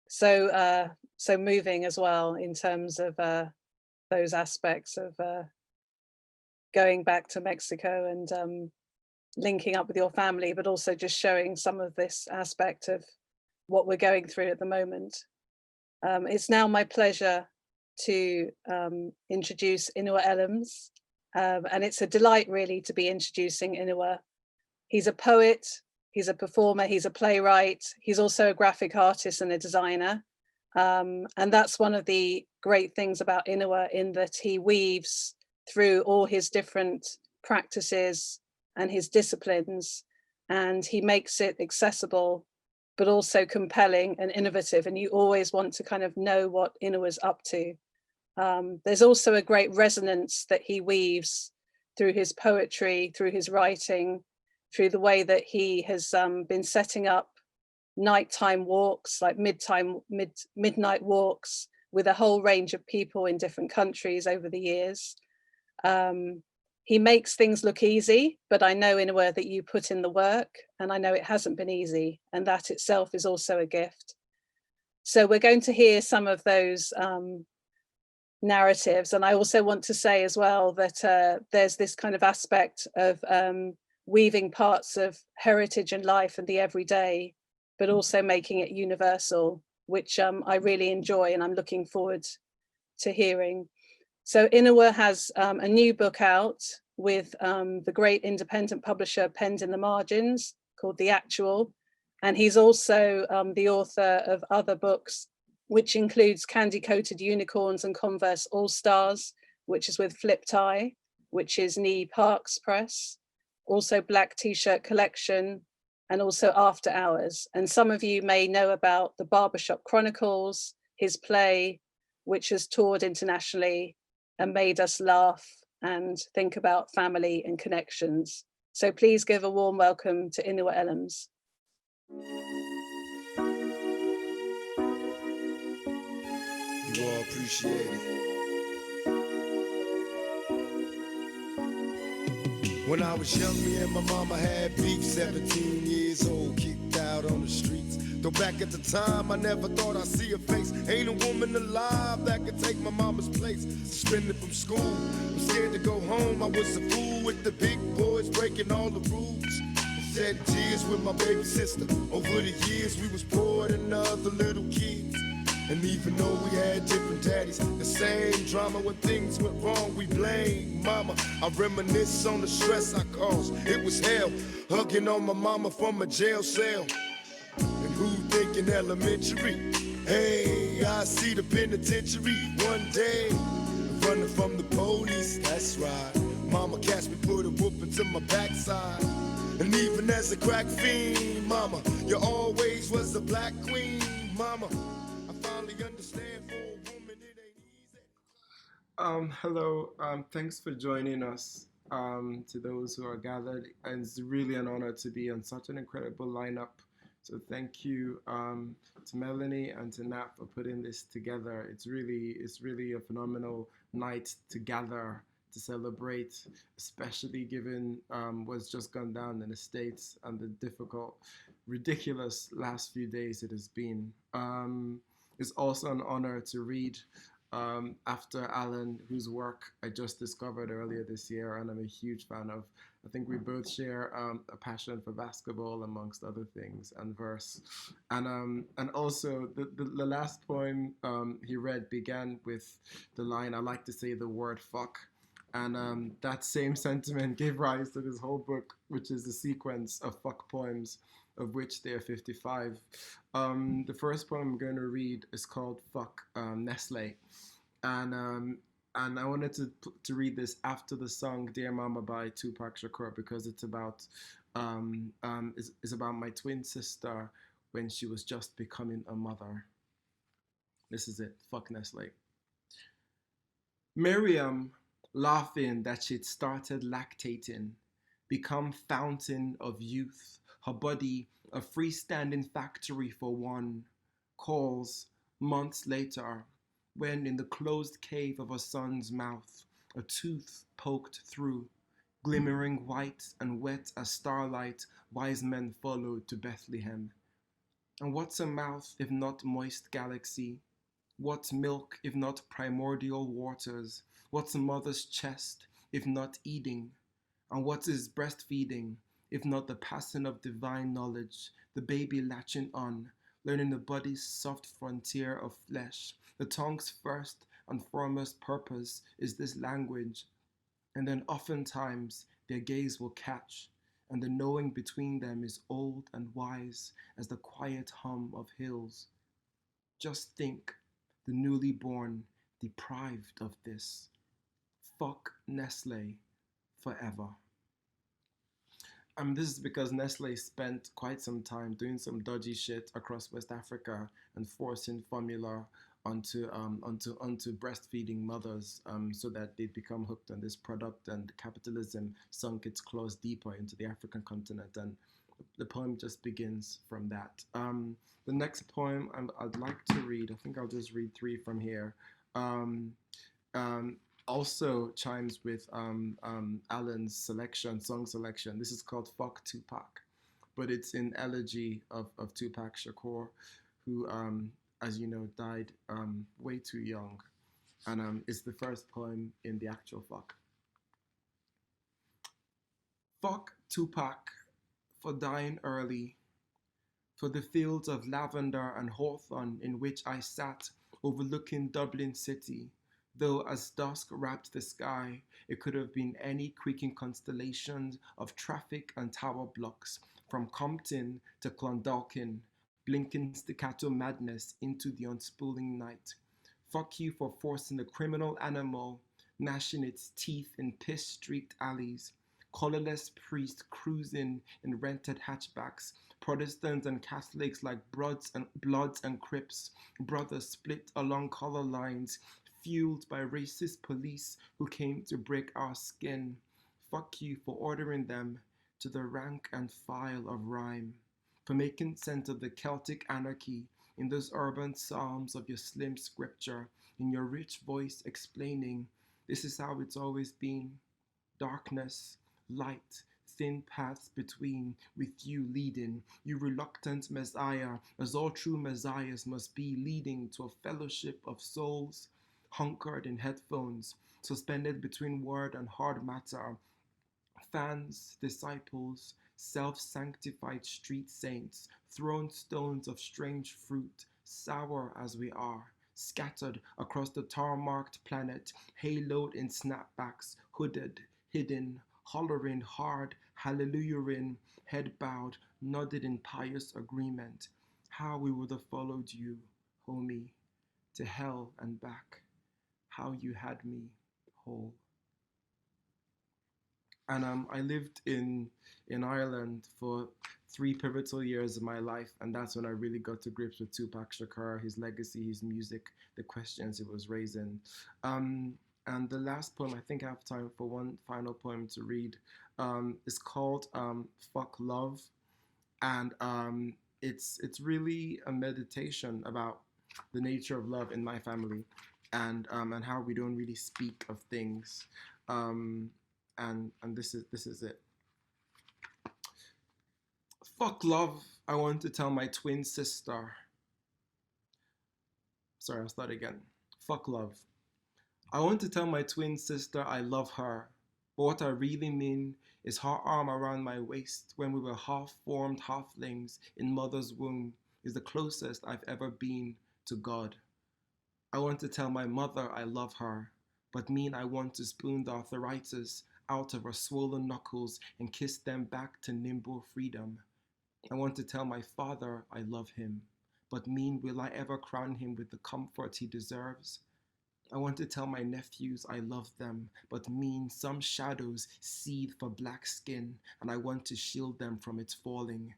So moving as well in terms of those aspects of going back to Mexico and linking up with your family, but also just showing some of this aspect of what we're going through at the moment. It's now my pleasure to introduce Inua Ellams, and it's a delight really to be introducing Inua. He's a poet, he's a performer, he's a playwright, he's also a graphic artist and a designer. And that's one of the great things about Inua, in that he weaves through all his different practices and his disciplines, and he makes it accessible, but also compelling and innovative. And you always want to kind of know what Inua's up to. There's also a great resonance that he weaves through his poetry, through his writing, through the way that he has been setting up nighttime walks, like midnight walks with a whole range of people in different countries over the years. He makes things look easy, but I know, Inua, that you put in the work, and I know it hasn't been easy, and that itself is also a gift. So we're going to hear some of those narratives. And I also want to say as well that there's this kind of aspect of weaving parts of heritage and life and the everyday, but also making it universal, which I really enjoy and I'm looking forward to hearing. So Inua has a new book out with the great independent publisher Penned in the Margins, called The Actual. And he's also the author of other books, which includes Candy Coated Unicorns and Converse All Stars, which is with Flip Tie, which is Nii Parkes Press, also Black T-shirt Collection, and also After Hours. And some of you may know about the Barbershop Chronicles, his play, which has toured internationally and made us laugh and think about family and connections. So please give a warm welcome to Inua Ellams. You all appreciate it. When I was young, me and my mama had beef, 17 years old, kicked out on the streets. Though back at the time, I never thought I'd see her face. Ain't a woman alive that could take my mama's place. Suspended from school, I'm scared to go home. I was a fool with the big boys, breaking all the rules. Shed tears with my baby sister. Over the years, we was poor than other little kids. And even though we had different daddies, the same drama when things went wrong, we blame mama. I reminisce on the stress I caused. It was hell, hugging on my mama from a jail cell. And who thinking elementary? Hey, I see the penitentiary one day. Running from the police, that's right. Mama catch me, put a whooping to my backside. And even as a crack fiend, mama, you always was a black queen, mama. Understand for a woman, it ain't easy. Hello, thanks for joining us, to those who are gathered, and it's really an honor to be on such an incredible lineup. So thank you to Melanie and to Nat for putting this together. It's really a phenomenal night to gather, to celebrate, especially given what's just gone down in the States and the difficult, ridiculous last few days it has been. It's also an honor to read after Alan, whose work I just discovered earlier this year, and I'm a huge fan of. I think we both share a passion for basketball, amongst other things, and verse. And also, the last poem he read began with the line, "I like to say the word fuck." And that same sentiment gave rise to this whole book, which is a sequence of fuck poems, of which there are 55. The first poem I'm going to read is called Fuck Nestle. And I wanted to read this after the song Dear Mama by Tupac Shakur, because it's about my twin sister when she was just becoming a mother. This is it. Fuck Nestle. Miriam, laughing that she'd started lactating, become fountain of youth, her body a freestanding factory for one, calls months later, when in the closed cave of her son's mouth, a tooth poked through, glimmering white and wet as starlight, wise men followed to Bethlehem. And what's a mouth if not moist galaxy? What's milk if not primordial waters? What's a mother's chest if not eating? And what is breastfeeding if not the passing of divine knowledge, the baby latching on, learning the body's soft frontier of flesh? The tongue's first and foremost purpose is this language, and then oftentimes their gaze will catch, and the knowing between them is old and wise as the quiet hum of hills. Just think, the newly born deprived of this. Fuck Nestle forever. This is because Nestle spent quite some time doing some dodgy shit across West Africa and forcing formula onto breastfeeding mothers so that they'd become hooked on this product, and capitalism sunk its claws deeper into the African continent. And the poem just begins from that. The next poem I'd like to read, I think I'll just read 3 from here, also chimes with Alan's song selection. This is called Fuck Tupac, but it's in elegy of Tupac Shakur, who, as you know, died way too young, and it's the first poem in the actual Fuck. Fuck Tupac for dying early, for the fields of lavender and hawthorn in which I sat overlooking Dublin city, though as dusk wrapped the sky, it could have been any creaking constellation of traffic and tower blocks, from Compton to Clondalkin, blinking staccato madness into the unspooling night. Fuck you for forcing the criminal animal, gnashing its teeth in piss-streaked alleys, colorless priests cruising in rented hatchbacks, Protestants and Catholics like Bloods and Crips, brothers split along color lines, fueled by racist police who came to break our skin. Fuck you for ordering them to the rank and file of rhyme, for making sense of the Celtic anarchy in those urban psalms of your slim scripture, in your rich voice explaining, this is how it's always been. Darkness, light, thin paths between, with you leading, you reluctant Messiah, as all true Messiahs must be, leading to a fellowship of souls, hunkered in headphones, suspended between word and hard matter, fans, disciples, self-sanctified street saints, thrown stones of strange fruit, sour as we are, scattered across the tar-marked planet, haloed in snapbacks, hooded, hidden, hollering hard, hallelujahing, head bowed, nodded in pious agreement. How we would have followed you, homie, to hell and back. How you had me whole. And I lived in Ireland for 3 pivotal years of my life, and that's when I really got to grips with Tupac Shakur, his legacy, his music, the questions it was raising. And the last poem, I think I have time for one final poem to read, is called Fuck Love. And it's really a meditation about the nature of love in my family, and how we don't really speak of things. And this is it. Fuck love, I want to tell my twin sister. Sorry, I'll start again. Fuck love. I want to tell my twin sister I love her, but what I really mean is her arm around my waist when we were half-formed halflings in mother's womb is the closest I've ever been to God. I want to tell my mother I love her, but mean I want to spoon the arthritis out of her swollen knuckles and kiss them back to nimble freedom. I want to tell my father I love him, but mean will I ever crown him with the comfort he deserves? I want to tell my nephews I love them, but mean some shadows seethe for black skin, and I want to shield them from its falling.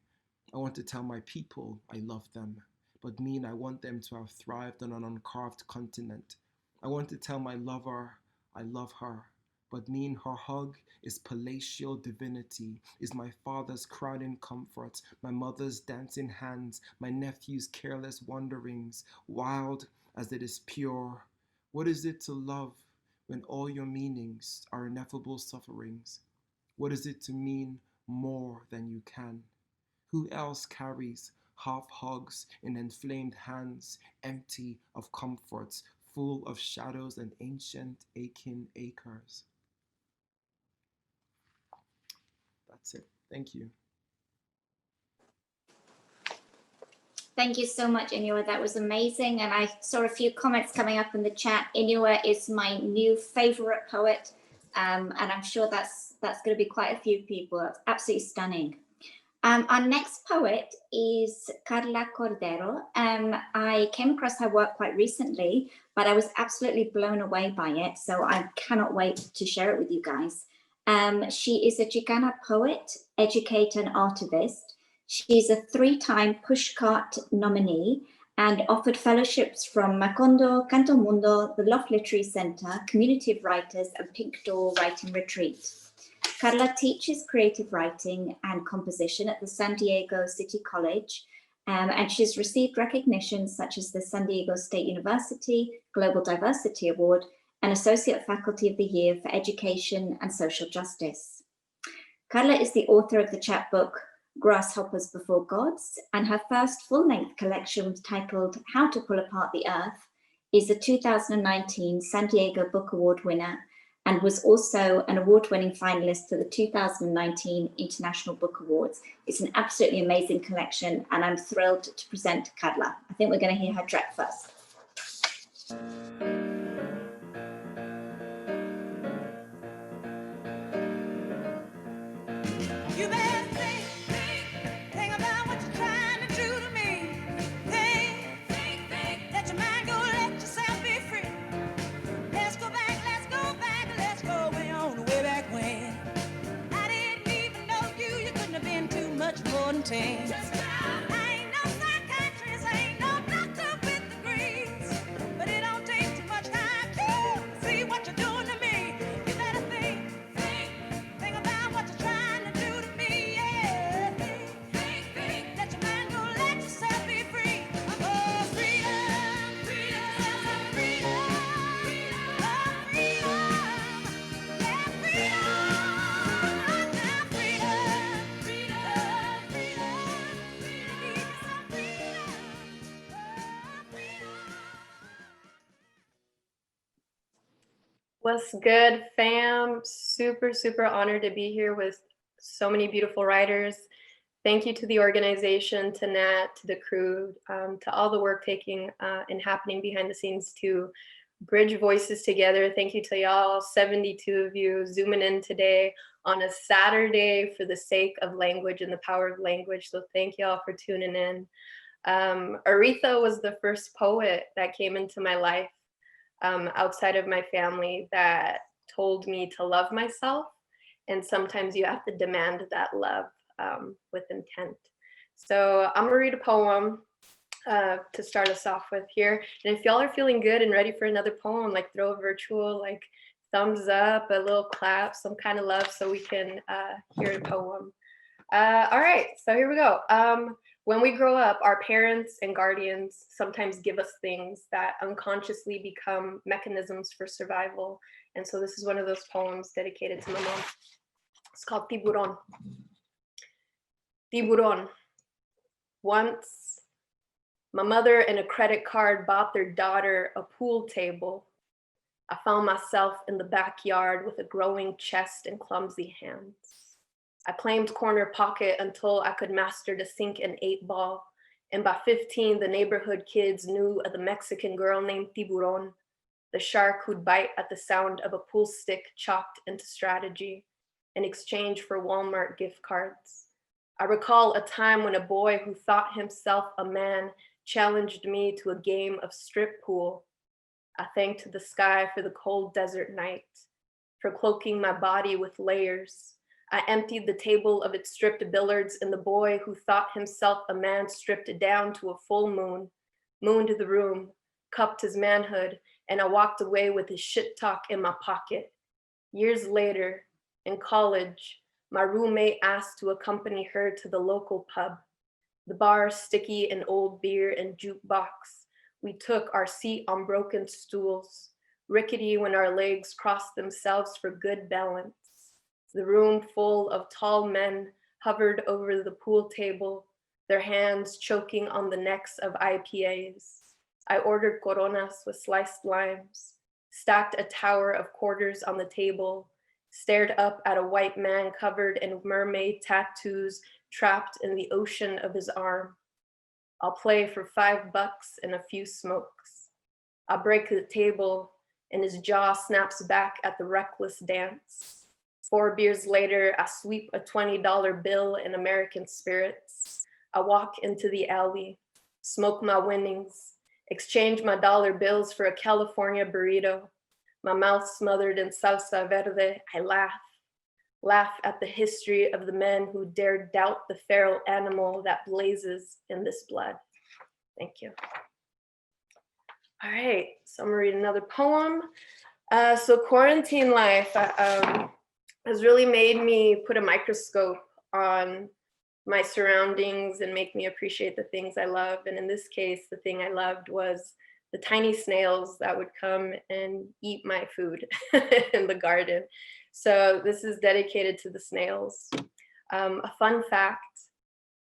I want to tell my people I love them, but mean I want them to have thrived on an uncarved continent. I want to tell my lover I love her, but mean her hug is palatial divinity, is my father's crowning comfort, my mother's dancing hands, my nephew's careless wanderings, wild as it is pure. What is it to love when all your meanings are ineffable sufferings? What is it to mean more than you can? Who else carries half hugs in inflamed hands, empty of comforts, full of shadows and ancient aching acres? That's it. Thank you. Thank you so much, Inua. That was amazing. And I saw a few comments coming up in the chat. Inua is my new favorite poet. And I'm sure that's going to be quite a few people. That's absolutely stunning. Our next poet is Carla Cordero. I came across her work quite recently, but I was absolutely blown away by it. So I cannot wait to share it with you guys. She is a Chicana poet, educator, and artivist. She's a 3-time Pushcart nominee and offered fellowships from Macondo, Canto Mundo, the Loft Literary Center, Community of Writers, and Pink Door Writing Retreat. Carla teaches creative writing and composition at the San Diego City College, and she's received recognitions such as the San Diego State University Global Diversity Award and Associate Faculty of the Year for Education and Social Justice. Carla is the author of the chapbook Grasshoppers Before Gods, and her first full-length collection titled How to Pull Apart the Earth is a 2019 San Diego Book Award winner and was also an award-winning finalist for the 2019 International Book Awards. It's an absolutely amazing collection, and I'm thrilled to present Carla. I think we're going to hear her track first. You better think about what you're trying to do to me. Think, let your mind go, let yourself be free. Let's go back, let's go way on, way back when. I didn't even know you couldn't have been too much more than 10. I ain't no psychiatrist, I ain't no doctor with degrees, but it don't take too much time to see what you're doing to me. You better think about what you're trying to do to me, yeah. Think, let your mind go, let yourself be free. Oh, freedom, freedom, freedom, oh, freedom, yeah, freedom, oh, now freedom, freedom, freedom, give me some freedom, oh, freedom. What's good, fam? Super honored to be here with so many beautiful writers. Thank you to the organization, to Nat, to the crew, to all the work taking and happening behind the scenes to bridge voices together. Thank you to y'all, 72 of you zooming in today on a Saturday for the sake of language and the power of language. So thank y'all for tuning in. Aretha was the first poet that came into my life outside of my family that told me to love myself. And sometimes you have to demand that love with intent. So I'm gonna read a poem to start us off with here. And if y'all are feeling good and ready for another poem, like throw a virtual like thumbs up, a little clap, some kind of love so we can hear the poem. All right, so here we go. When we grow up, our parents and guardians sometimes give us things that unconsciously become mechanisms for survival. And so this is one of those poems dedicated to my mom. It's called Tiburon. Tiburon. Once, My mother and a credit card bought their daughter a pool table. I found myself in the backyard with a growing chest and clumsy hands. I claimed corner pocket until I could master the sink and 8-ball. And by 15, the neighborhood kids knew of the Mexican girl named Tiburon, the shark who'd bite at the sound of a pool stick chopped into strategy in exchange for Walmart gift cards. I recall a time when a boy who thought himself a man challenged me to a game of strip pool. I thanked the sky for the cold desert night, for cloaking my body with layers. I emptied the table of its stripped billiards, and the boy who thought himself a man stripped it down to a full moon, mooned the room, cupped his manhood, and I walked away with his shit talk in my pocket. Years later, in college, my roommate asked to accompany her to the local pub. The bar sticky and old beer and jukebox. We took our seat on broken stools, rickety when our legs crossed themselves for good balance. The room full of tall men hovered over the pool table, their hands choking on the necks of IPAs. I ordered coronas with sliced limes, stacked a tower of quarters on the table, stared up at a white man covered in mermaid tattoos trapped in the ocean of his arm. I'll play for $5 and a few smokes. I break the table and his jaw snaps back at the reckless dance. 4 beers later, I sweep a $20 bill in American spirits. I walk into the alley, smoke my winnings, exchange my dollar bills for a California burrito. My mouth smothered in salsa verde, I laugh at the history of the men who dared doubt the feral animal that blazes in this blood. Thank you. All right, so I'm gonna read another poem. So quarantine life has really made me put a microscope on my surroundings and make me appreciate the things I love. And in this case, the thing I loved was the tiny snails that would come and eat my food in the garden. So this is dedicated to the snails. A fun fact,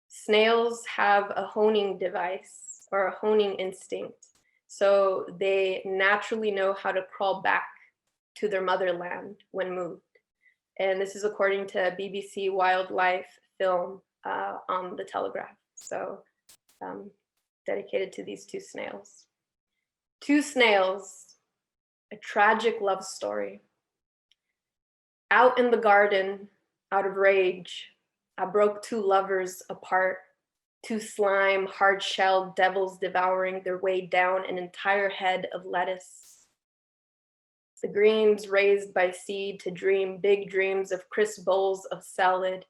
snails have a honing device or a honing instinct. So they naturally know how to crawl back to their motherland when moved. And this is according to a BBC wildlife film on the Telegraph. So dedicated to these 2 snails. 2 snails, a tragic love story. Out in the garden, out of rage, I broke 2 lovers apart, 2 slime, hard-shelled devils devouring their way down an entire head of lettuce. The greens raised by seed to dream big dreams of crisp bowls of salad,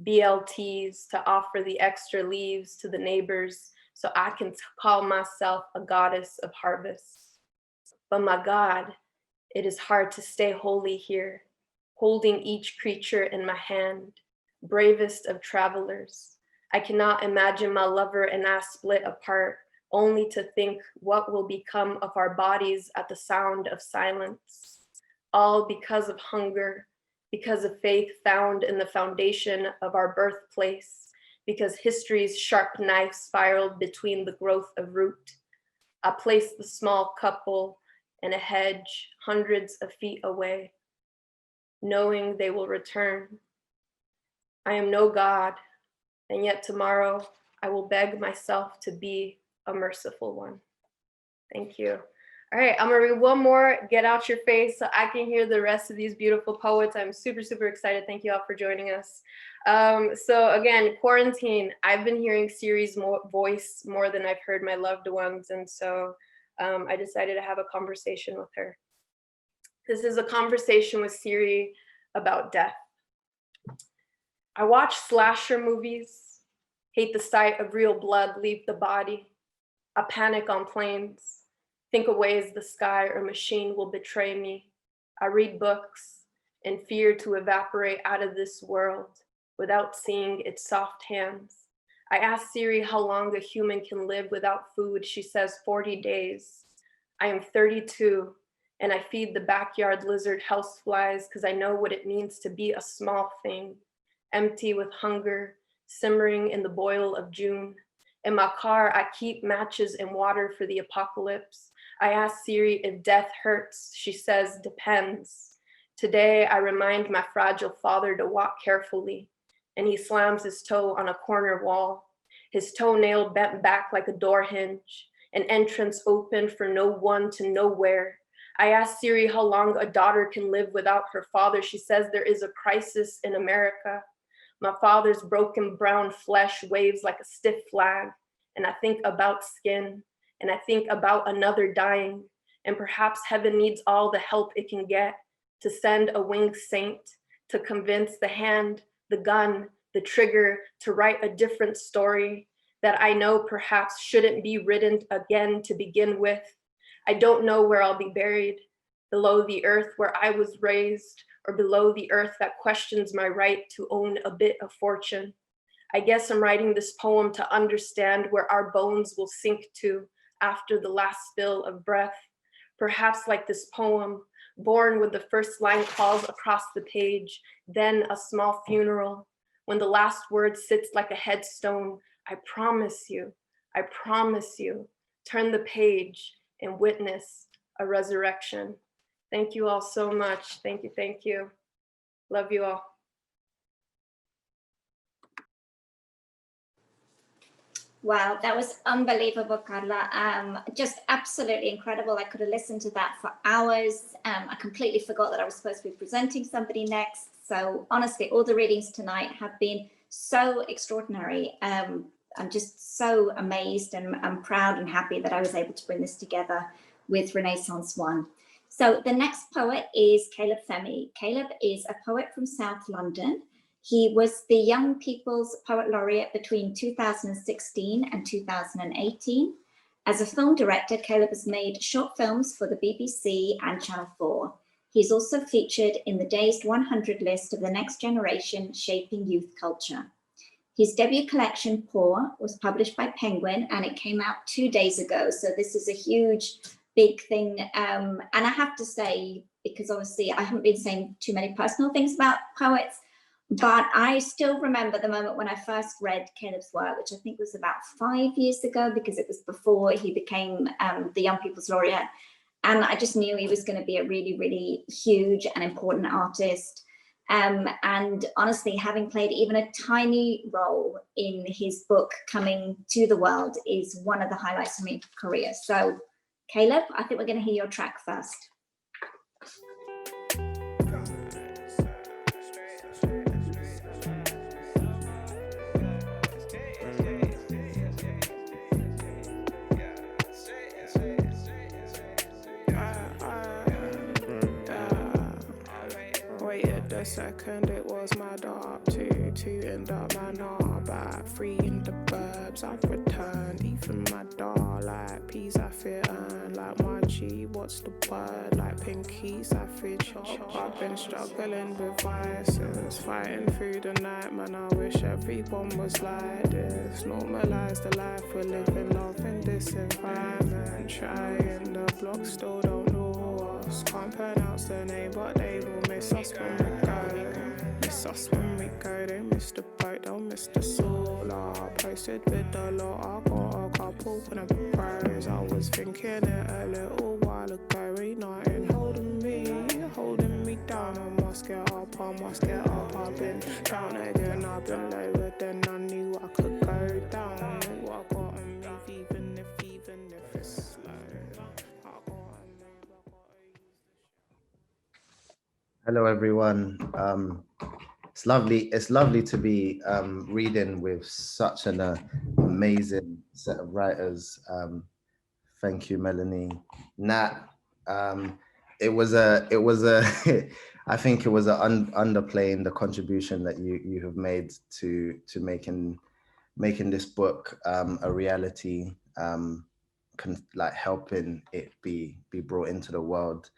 BLTs to offer the extra leaves to the neighbors so I can call myself a goddess of harvest. But my God, it is hard to stay holy here, holding each creature in my hand, bravest of travelers. I cannot imagine my lover and I split apart, only to think what will become of our bodies at the sound of silence. All because of hunger, because of faith found in the foundation of our birthplace, because history's sharp knife spiraled between the growth of root. I placed the small couple in a hedge hundreds of feet away, knowing they will return. I am no God, and yet tomorrow I will beg myself to be a merciful one. Thank you. All right, I'm gonna read one more, get out your face so I can hear the rest of these beautiful poets. I'm super, super excited. Thank you all for joining us. So again, quarantine, I've been hearing Siri's voice more than I've heard my loved ones. And so I decided to have a conversation with her. This is a conversation with Siri about death. I watch slasher movies, hate the sight of real blood leave the body. I panic on planes, think of ways the sky or machine will betray me. I read books and fear to evaporate out of this world without seeing its soft hands. I ask Siri how long a human can live without food. She says 40 days. I am 32 and I feed the backyard lizard houseflies because I know what it means to be a small thing, empty with hunger, simmering in the boil of June. In my car, I keep matches and water for the apocalypse. I ask Siri if death hurts. She says, depends. Today, I remind my fragile father to walk carefully, and he slams his toe on a corner wall, his toenail bent back like a door hinge, an entrance open for no one to nowhere. I ask Siri how long a daughter can live without her father. She says there is a crisis in America. My father's broken brown flesh waves like a stiff flag, and I think about skin, and I think about another dying, and perhaps heaven needs all the help it can get to send a winged saint to convince the hand, the gun, the trigger to write a different story that I know perhaps shouldn't be written again to begin with. I don't know where I'll be buried, below the earth where I was raised, or below the earth that questions my right to own a bit of fortune. I guess I'm writing this poem to understand where our bones will sink to after the last spill of breath. Perhaps like this poem, born with the first line calls across the page, then a small funeral. When the last word sits like a headstone, I promise you, turn the page and witness a resurrection. Thank you all so much. Thank you. Love you all. Wow, that was unbelievable, Carla. Just absolutely incredible. I could have listened to that for hours. I completely forgot that I was supposed to be presenting somebody next. So honestly, all the readings tonight have been so extraordinary. I'm just so amazed and I'm proud and happy that I was able to bring this together with Renaissance One. So the next poet is Caleb Femi. Caleb is a poet from South London. He was the Young People's Poet Laureate between 2016 and 2018. As a film director, Caleb has made short films for the BBC and Channel 4. He's also featured in the Dazed 100 list of the next generation shaping youth culture. His debut collection, Pour, was published by Penguin and it came out 2 days ago. So this is a huge, big thing. And I have to say, because obviously I haven't been saying too many personal things about poets, but I still remember the moment when I first read Caleb's work, which I think was about 5 years ago, because it was before he became the Young People's Laureate. And I just knew he was going to be a really, really huge and important artist. And honestly, having played even a tiny role in his book coming to the world is one of the highlights of my career. So Caleb, I think we're going to hear your track first. Second, it was my dark to end up my knob at 3 in the burbs. I've returned, even my door like peas I fear earn, like my G, what's the word? Like pinkies I fear chop. I've been struggling with vices, fighting through the night, man. I wish everyone was like this. Normalize the life we're living, love in this environment. Trying the block, still don't know us. Can't pronounce the name, but they will miss us when we go. Miss us when we go. They miss the boat, don't miss the soul. I posted with the lot. I got a couple when I propose. I was thinking it a little while ago. Ain't nothing holding me down. I must get up, I've been down again. I've been lower than I knew I could go down. Knew I gotta move even if it's slow. Hello, everyone. It's lovely to be reading with such an amazing set of writers. Thank you, Melanie. Nat, it was a I think it was underplaying the contribution that you have made to making this book a reality, like helping it be brought into the world.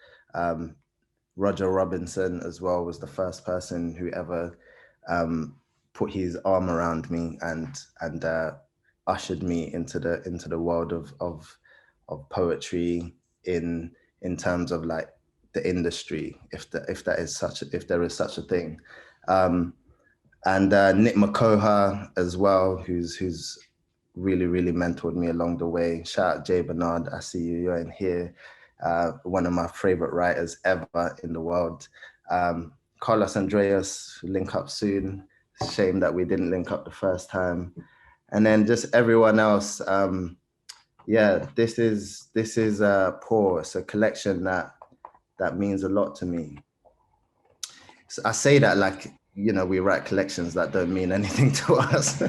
Roger Robinson as well was the first person who ever put his arm around me and ushered me into the world of poetry in terms of like the industry, if there is such a thing, and Nick Makoha as well, who's really mentored me along the way. Shout out Jay Bernard, I see you, you're in here. One of my favorite writers ever in the world. Carlos Andreas, link up soon. Shame that we didn't link up the first time. And then just everyone else. Yeah, this is Pour. It's a collection that means a lot to me. So I say that like, you know, we write collections that don't mean anything to us.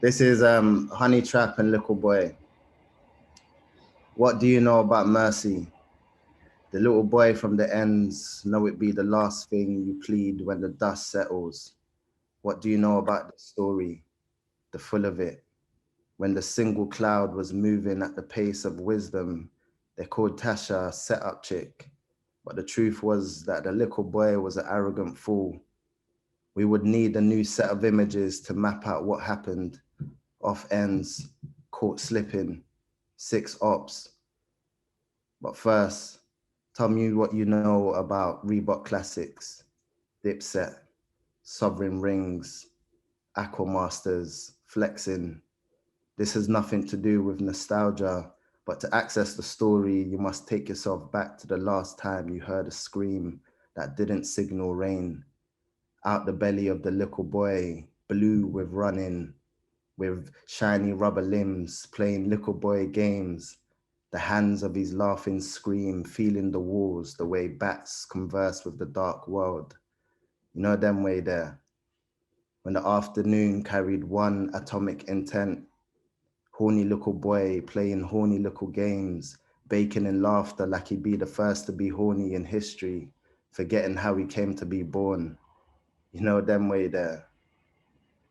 This is Honey Trap and Little Boy. What do you know about mercy? The little boy from the ends, know it be the last thing you plead when the dust settles. What do you know about the story, the full of it? When the single cloud was moving at the pace of wisdom, they called Tasha a set-up chick. But the truth was that the little boy was an arrogant fool. We would need a new set of images to map out what happened. Off ends, caught slipping, 6 ops. But first, tell me what you know about Reebok Classics, Dipset, Sovereign Rings, Aquamasters, Flexing. This has nothing to do with nostalgia, but to access the story, you must take yourself back to the last time you heard a scream that didn't signal rain. Out the belly of the little boy, blue with running, with shiny rubber limbs, playing little boy games. The hands of his laughing scream, feeling the walls, the way bats converse with the dark world. You know them way there. When the afternoon carried one atomic intent, horny little boy playing horny little games, baking in laughter like he'd be the first to be horny in history, forgetting how he came to be born. You know them way there.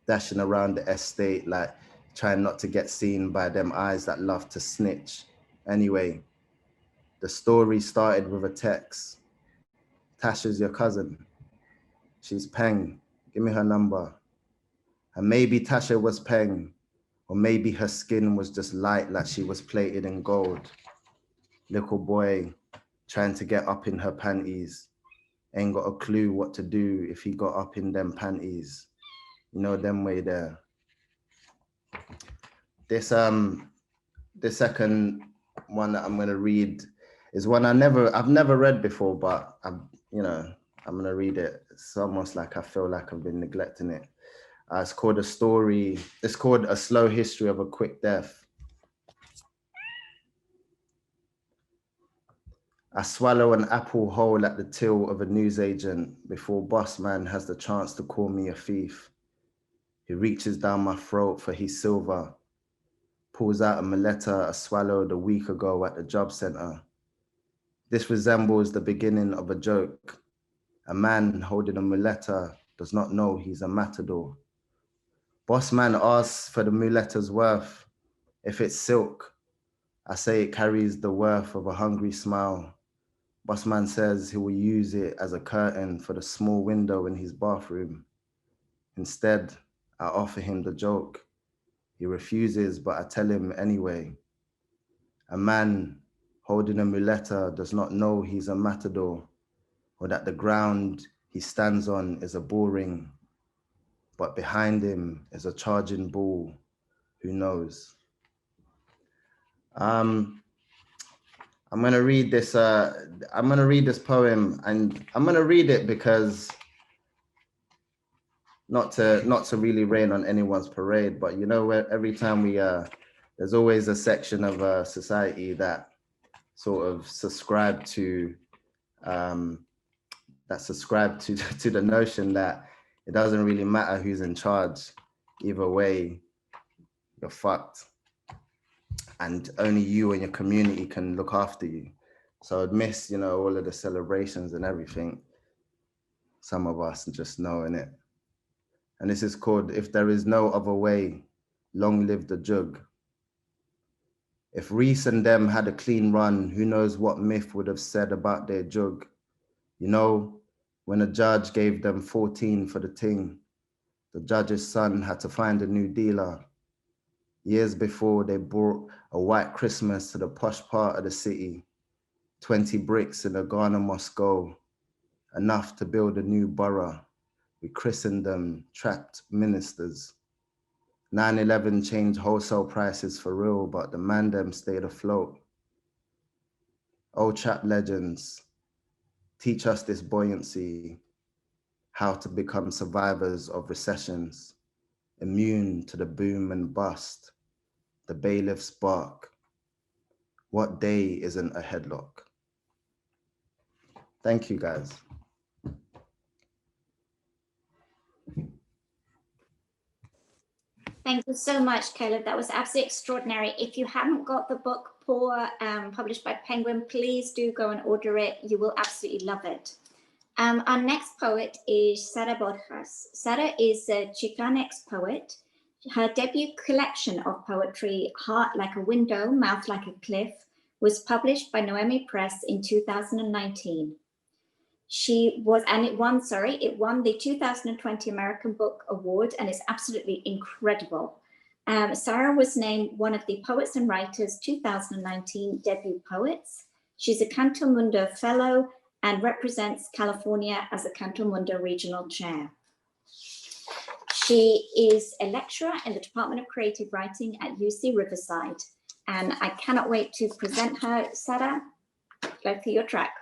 Dashing around the estate like trying not to get seen by them eyes that love to snitch. Anyway, the story started with a text. Tasha's your cousin. She's Peng. Give me her number. And maybe Tasha was Peng, or maybe her skin was just light like she was plated in gold. Little boy trying to get up in her panties. Ain't got a clue what to do if he got up in them panties. You know them way there. This second one that I'm gonna read is one I've never read before, but I'm gonna read it. It's almost like I feel like I've been neglecting it. It's called It's called A Slow History of a Quick Death. I swallow an apple whole at the till of a newsagent before boss man has the chance to call me a thief. He reaches down my throat for his silver, pulls out a maleta I swallowed a week ago at the job center. This resembles the beginning of a joke. A man holding a muleta does not know he's a matador. Boss man asks for the muleta's worth. If it's silk, I say it carries the worth of a hungry smile. Boss man says he will use it as a curtain for the small window in his bathroom. Instead, I offer him the joke. He refuses, but I tell him anyway. A man holding a muleta does not know he's a matador, or that the ground he stands on is a bull ring, but behind him is a charging bull. Who knows? I'm gonna read this. I'm gonna read this poem, and I'm gonna read it because not to really rain on anyone's parade, but you know, every time we there's always a section of society that sort of subscribe to the notion that it doesn't really matter who's in charge. Either way, you're fucked. And only you and your community can look after you. So I'd miss, you know, all of the celebrations and everything. Some of us just knowing it. And this is called If There Is No Other Way, Long Live the Jug. If Reese and them had a clean run, who knows what myth would have said about their jug. You know, when a judge gave them 14 for the ting, the judge's son had to find a new dealer. Years before, they brought a white Christmas to the posh part of the city. 20 bricks in a Ghana must go, enough to build a new borough. We christened them trapped ministers. 9/11 changed wholesale prices for real, but the man them stayed afloat. Old chap legends teach us this buoyancy, how to become survivors of recessions, immune to the boom and bust, the bailiff's bark. What day isn't a headlock? Thank you, guys. Thank you so much, Caleb. That was absolutely extraordinary. If you haven't got the book, Poor, published by Penguin, please do go and order it. You will absolutely love it. Our next poet is Sara Borjas. Sara is a Chicanx poet. Her debut collection of poetry, Heart Like a Window, Mouth Like a Cliff, was published by Noemi Press in 2019. It won the 2020 American Book Award and is absolutely incredible. Sara was named one of the Poets and Writers 2019 debut poets. She's a Canto Mundo Fellow and represents California as a Canto Mundo Regional Chair. She is a lecturer in the Department of Creative Writing at UC Riverside. And I cannot wait to present her. Sara, go for your track.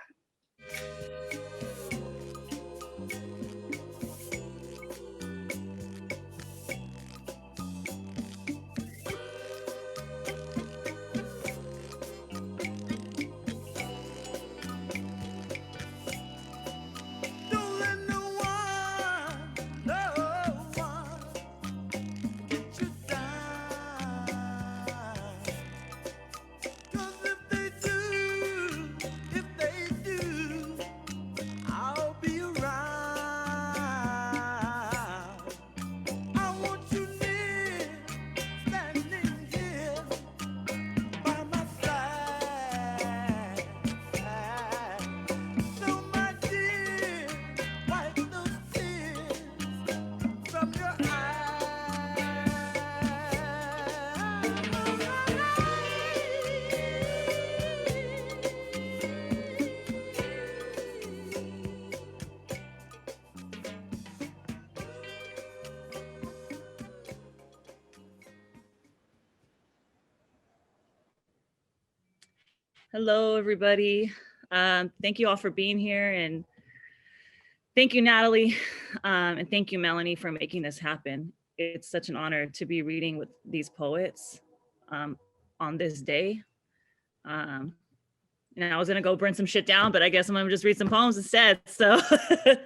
Hello, everybody. Thank you all for being here, and thank you, Nathalie, and thank you, Melanie, for making this happen. It's such an honor to be reading with these poets on this day. I was gonna go burn some shit down, but I guess I'm gonna just read some poems instead. So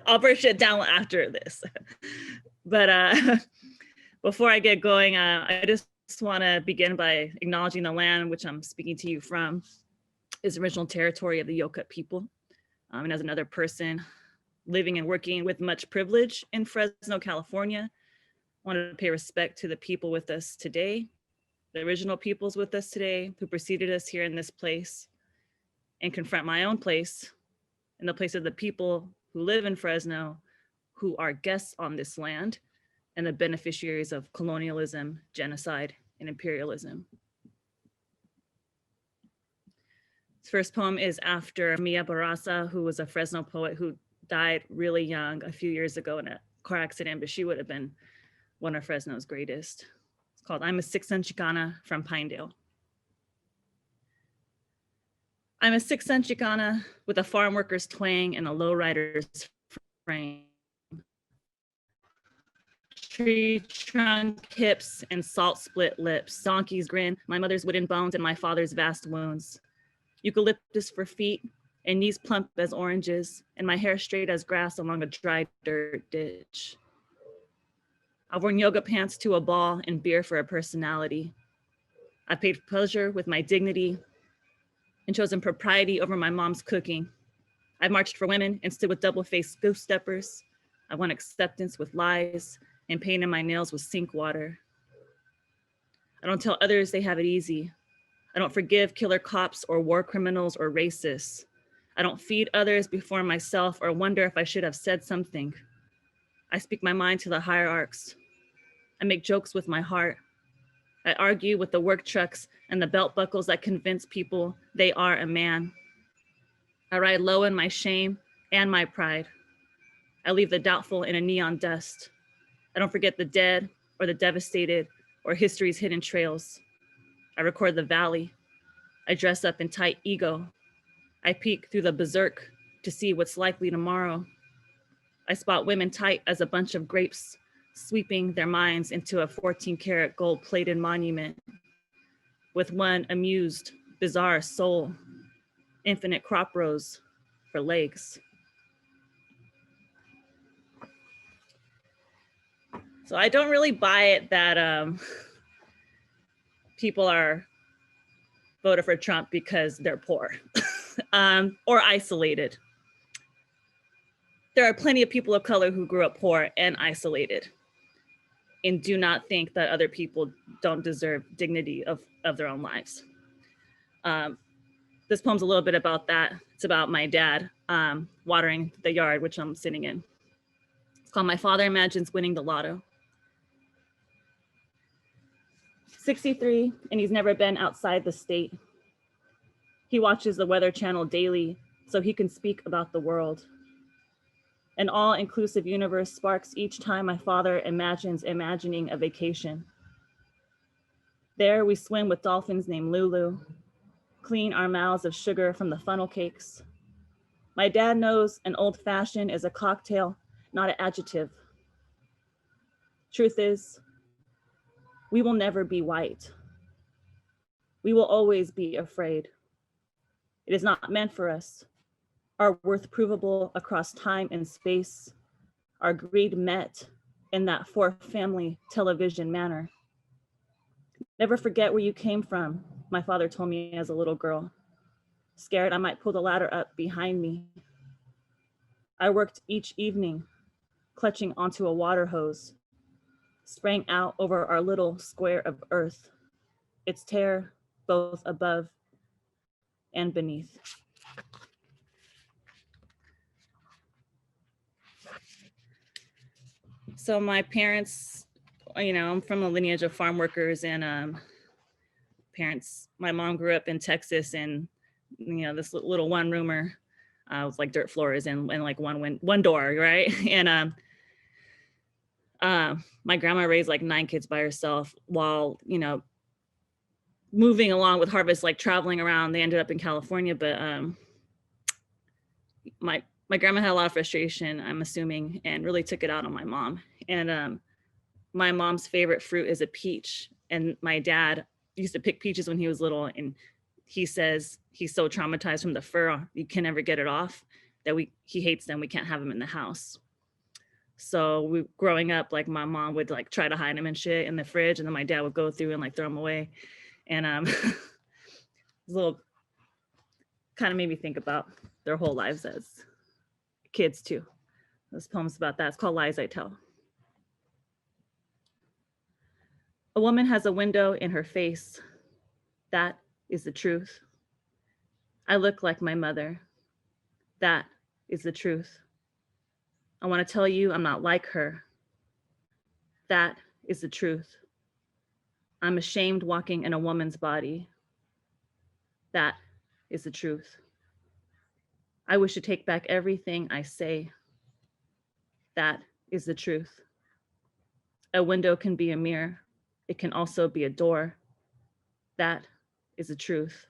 I'll burn shit down after this. But before I get going, I just want to begin by acknowledging the land which I'm speaking to you from is original territory of the Yokut people. And as another person living and working with much privilege in Fresno, California, I want to pay respect to the people with us today, the original peoples with us today who preceded us here in this place, and confront my own place and the place of the people who live in Fresno, who are guests on this land and the beneficiaries of colonialism, genocide, and imperialism. This first poem is after Mia Barraza, who was a Fresno poet who died really young a few years ago in a car accident, but she would have been one of Fresno's greatest. It's called I'm a 6-cent Chicana from Pinedale. I'm a 6-cent Chicana with a farm worker's twang and a lowrider's frame. Tree trunk hips and salt split lips, donkey's grin, my mother's wooden bones and my father's vast wounds. Eucalyptus for feet and knees plump as oranges and my hair straight as grass along a dry dirt ditch. I've worn yoga pants to a ball and beer for a personality. I paid pleasure with my dignity and chosen propriety over my mom's cooking. I marched for women and stood with double-faced goose steppers. I won acceptance with lies and painted my nails with sink water. I don't tell others they have it easy. I don't forgive killer cops or war criminals or racists. I don't feed others before myself or wonder if I should have said something. I speak my mind to the hierarchs. I make jokes with my heart. I argue with the work trucks and the belt buckles that convince people they are a man. I ride low in my shame and my pride. I leave the doubtful in a neon dust. I don't forget the dead or the devastated or history's hidden trails. I record the valley. I dress up in tight ego. I peek through the berserk to see what's likely tomorrow. I spot women tight as a bunch of grapes, sweeping their minds into a 14-karat gold-plated monument with one amused, bizarre soul, infinite crop rows for legs. So I don't really buy it that people are voted for Trump because they're poor or isolated. There are plenty of people of color who grew up poor and isolated and do not think that other people don't deserve dignity of their own lives. This poem's a little bit about that. It's about my dad watering the yard, which I'm sitting in. It's called My Father Imagines Winning the Lotto. 63, and he's never been outside the state. He watches the Weather Channel daily so he can speak about the world. An all-inclusive universe sparks each time my father imagines imagining a vacation. There we swim with dolphins named Lulu, clean our mouths of sugar from the funnel cakes. My dad knows an old-fashioned is a cocktail, not an adjective. Truth is, we will never be white. We will always be afraid. It is not meant for us. Our worth provable across time and space. Our greed met in that for-family television manner. Never forget where you came from, my father told me as a little girl. Scared I might pull the ladder up behind me. I worked each evening, clutching onto a water hose, sprang out over our little square of earth, its tear both above and beneath. So my parents, I'm from a lineage of farm workers and my mom grew up in Texas and, this little one roomer with like dirt floors and like one door, right? And my grandma raised like 9 kids by herself while, moving along with harvest, like traveling around. They ended up in California, but my grandma had a lot of frustration, I'm assuming, and really took it out on my mom. And my mom's favorite fruit is a peach. And my dad used to pick peaches when he was little. And he says he's so traumatized from the fur, you can never get it off, that he hates them. We can't have them in the house. So growing up, like my mom would like try to hide them and shit in the fridge. And then my dad would go through and like throw them away. And it was a little, kind of made me think about their whole lives as kids too. This poem's about that. It's called Lies I Tell. A woman has a window in her face. That is the truth. I look like my mother. That is the truth. I want to tell you I'm not like her. That is the truth. I'm ashamed walking in a woman's body. That is the truth. I wish to take back everything I say. That is the truth. A window can be a mirror. It can also be a door. That is the truth.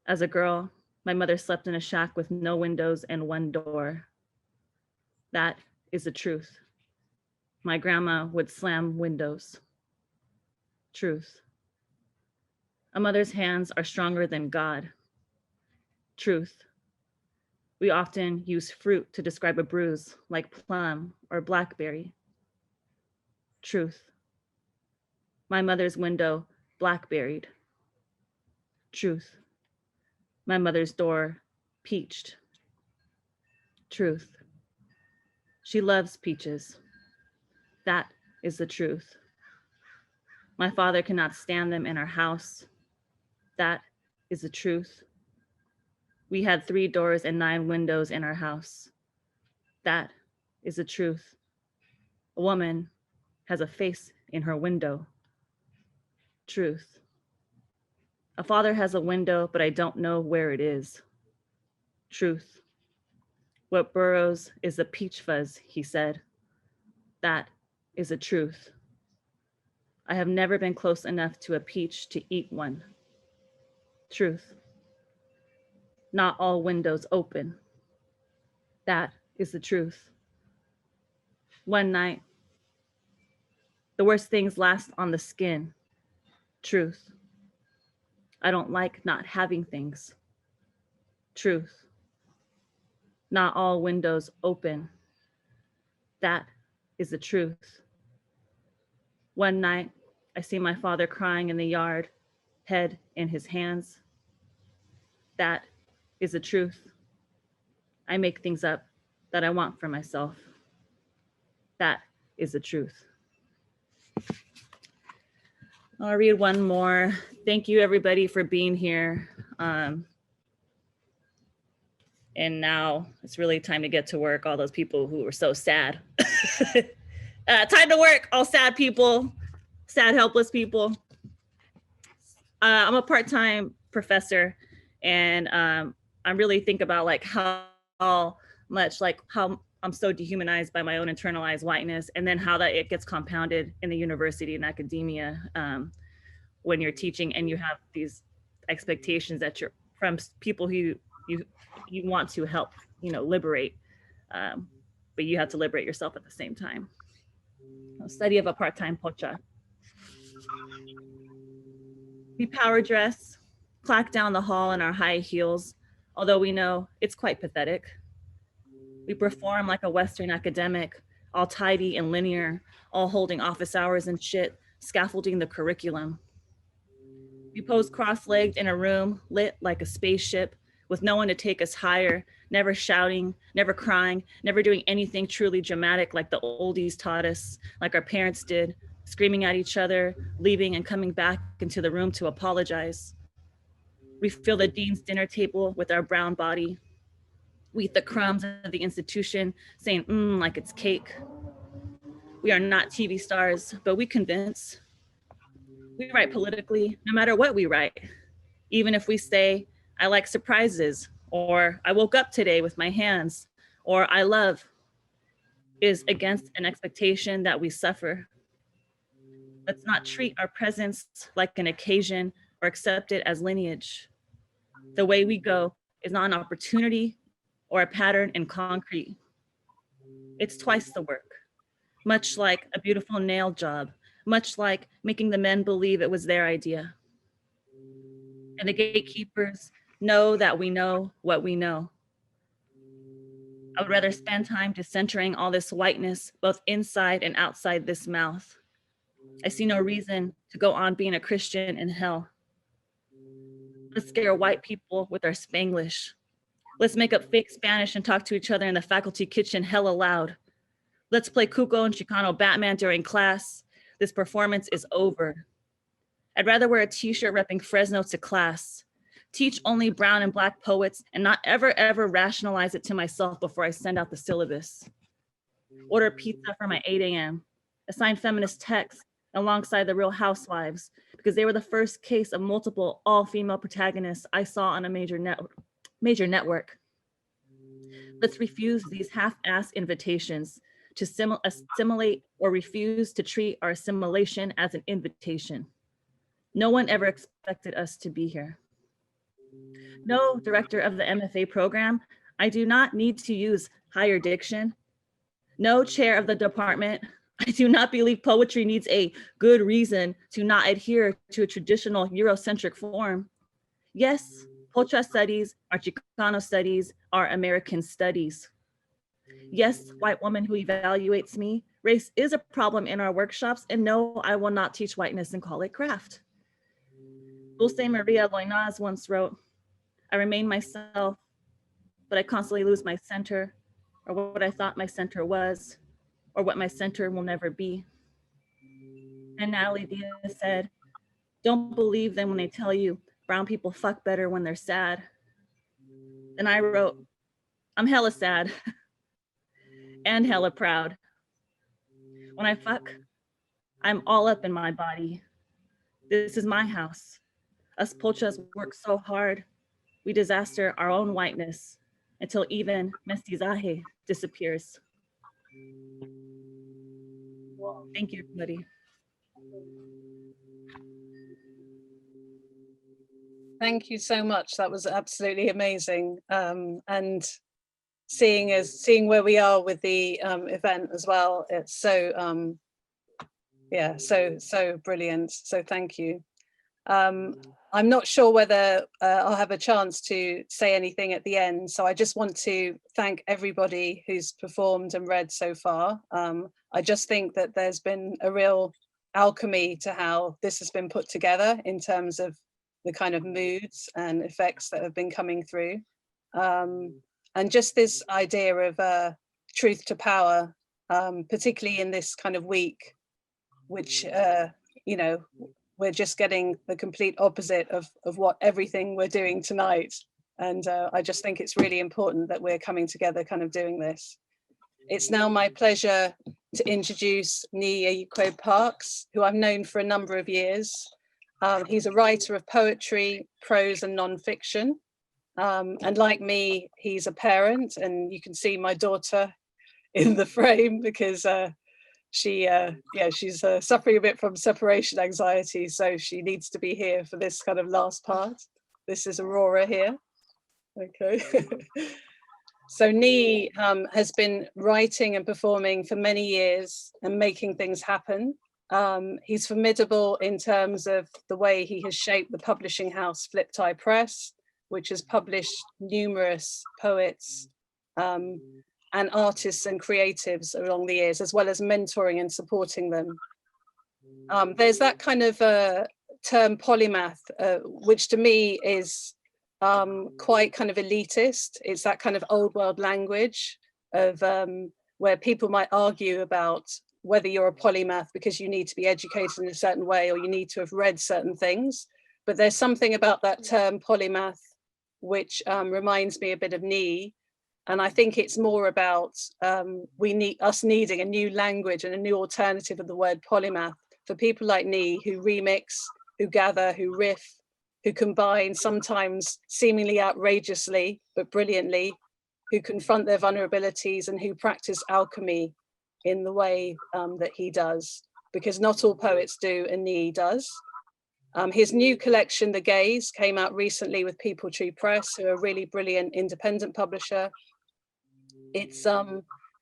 As a girl, my mother slept in a shack with no windows and one door. That is the truth. My grandma would slam windows. Truth. A mother's hands are stronger than God. Truth. We often use fruit to describe a bruise, like plum or blackberry. Truth. My mother's window, blackberried. Truth. My mother's door, peached. Truth. She loves peaches. That is the truth. My father cannot stand them in our house. That is the truth. We had 3 doors and 9 windows in our house. That is the truth. A woman has a face in her window. Truth. A father has a window, but I don't know where it is. Truth. What burrows is the peach fuzz, he said. That is the truth. I have never been close enough to a peach to eat one. Truth. Not all windows open. That is the truth. One night, the worst things last on the skin. Truth. I don't like not having things. Truth. Not all windows open. That is the truth. One night, I see my father crying in the yard, head in his hands. That is the truth. I make things up that I want for myself. That is the truth. I'll read one more. Thank you everybody for being here. And now it's really time to get to work. All those people who were so sad. Time to work, all sad people, sad, helpless people. I'm a part-time professor, and I really think about like how much, like how I'm so dehumanized by my own internalized whiteness, and then how that it gets compounded in the university and academia when you're teaching and you have these expectations that you're from people who you want to help, liberate, but you have to liberate yourself at the same time. A study of a part-time pocha. We power dress, clack down the hall in our high heels, although we know it's quite pathetic. We perform like a Western academic, all tidy and linear, all holding office hours and shit, scaffolding the curriculum. We pose cross-legged in a room lit like a spaceship with no one to take us higher, never shouting, never crying, never doing anything truly dramatic like the oldies taught us, like our parents did, screaming at each other, leaving and coming back into the room to apologize. We fill the dean's dinner table with our brown body. We eat the crumbs of the institution, saying, like it's cake. We are not TV stars, but we convince. We write politically, no matter what we write. Even if we say, I like surprises, or I woke up today with my hands, or I love, is against an expectation that we suffer. Let's not treat our presence like an occasion or accept it as lineage. The way we go is not an opportunity or a pattern in concrete. It's twice the work, much like a beautiful nail job, much like making the men believe it was their idea. And the gatekeepers know that we know what we know. I would rather spend time decentering all this whiteness, both inside and outside this mouth. I see no reason to go on being a Christian in hell. Let's scare white people with our Spanglish. Let's make up fake Spanish and talk to each other in the faculty kitchen hella loud. Let's play Cuco and Chicano Batman during class. This performance is over. I'd rather wear a t-shirt repping Fresno to class. Teach only brown and black poets and not ever rationalize it to myself before I send out the syllabus. Order pizza for my 8 a.m. Assign feminist texts alongside the Real Housewives because they were the first case of multiple all-female protagonists I saw on a major network. Let's refuse these half-ass invitations to assimilate or refuse to treat our assimilation as an invitation. No one ever expected us to be here. No, director of the MFA program, I do not need to use higher diction. No, chair of the department, I do not believe poetry needs a good reason to not adhere to a traditional Eurocentric form. Yes, Pocha studies are Chicano studies, are American studies. Yes, white woman who evaluates me, race is a problem in our workshops, and no, I will not teach whiteness and call it craft. Dulce Maria Loinaz once wrote, I remain myself, but I constantly lose my center, or what I thought my center was, or what my center will never be. And Nathalie Diaz said, don't believe them when they tell you brown people fuck better when they're sad. And I wrote, I'm hella sad and hella proud. When I fuck, I'm all up in my body. This is my house. Us pochas work so hard, we disaster our own whiteness until even mestizaje disappears. Thank you, everybody. Thank you so much. That was absolutely amazing. And seeing where we are with the event as well. It's so yeah, so brilliant. So thank you. I'm not sure whether I'll have a chance to say anything at the end. So I just want to thank everybody who's performed and read so far. I just think that there's been a real alchemy to how this has been put together in terms of the kind of moods and effects that have been coming through. And just this idea of truth to power, particularly in this kind of week, which, you know, we're just getting the complete opposite of what everything we're doing tonight. And I just think it's really important that we're coming together kind of doing this. It's now my pleasure to introduce Nii Ayikwei Parkes, who I've known for a number of years. He's a writer of poetry, prose and non-fiction. And like me, he's a parent, and you can see my daughter in the frame because she's suffering a bit from separation anxiety, so she needs to be here for this kind of last part. This is Aurora here. Okay. So Nii has been writing and performing for many years and making things happen. He's formidable in terms of the way he has shaped the publishing house Peepal Tree Press, which has published numerous poets and artists and creatives along the years, as well as mentoring and supporting them. There's that kind of term polymath, which to me is quite kind of elitist. It's that kind of old world language of where people might argue about whether you're a polymath because you need to be educated in a certain way or you need to have read certain things. But there's something about that term polymath which reminds me a bit of Nii. And I think it's more about us needing a new language and a new alternative of the word polymath for people like Nii, who remix, who gather, who riff, who combine sometimes seemingly outrageously, but brilliantly, who confront their vulnerabilities and who practice alchemy in the way that he does, because not all poets do, and Nii does. His new collection, The Gaze, came out recently with Peepal Tree Press, who are a really brilliant independent publisher. It's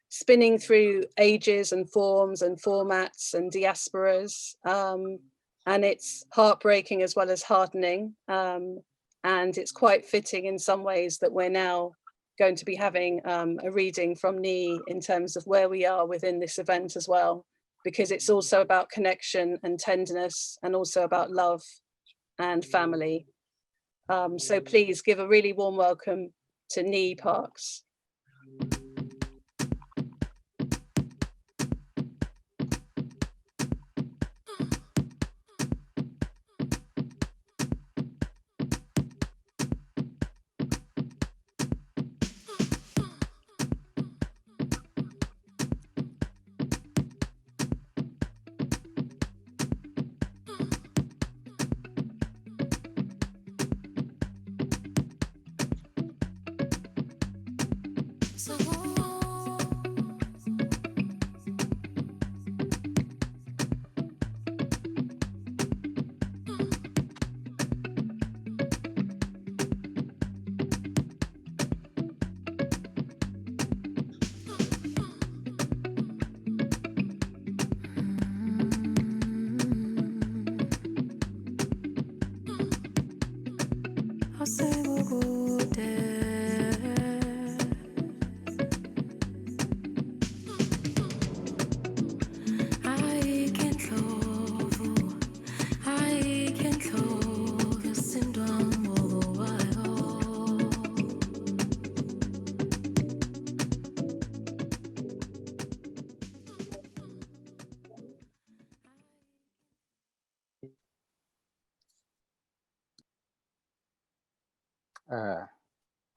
spinning through ages and forms and formats and diasporas, and it's heartbreaking as well as heartening. And it's quite fitting in some ways that we're now going to be having a reading from Nii in terms of where we are within this event as well, because it's also about connection and tenderness and also about love and family. So please give a really warm welcome to Nii Parkes.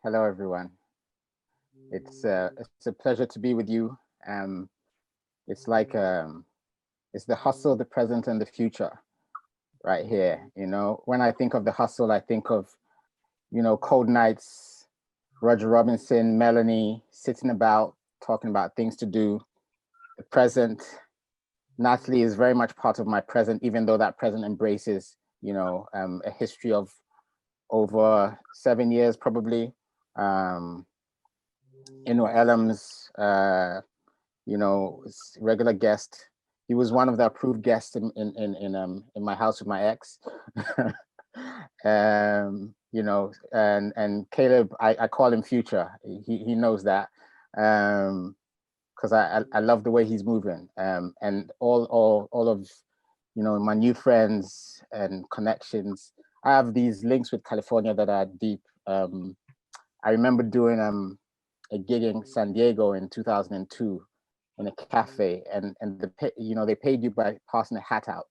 Hello, everyone. It's a pleasure to be with you. It's like it's the hustle, the present, and the future, right here. You know, when I think of the hustle, I think of, you know, cold nights, Roger Robinson, Melanie sitting about talking about things to do. The present, Nathalie is very much part of my present, even though that present embraces, a history of over 7 years, probably. Inua Ellams, regular guest. He was one of the approved guests in my house with my ex. And Caleb, I call him Future. He knows that. Because I love the way he's moving, and all of my new friends and connections. I have these links with California that are deep. I remember doing a gig in San Diego in 2002 in a cafe, and they paid you by passing a hat out,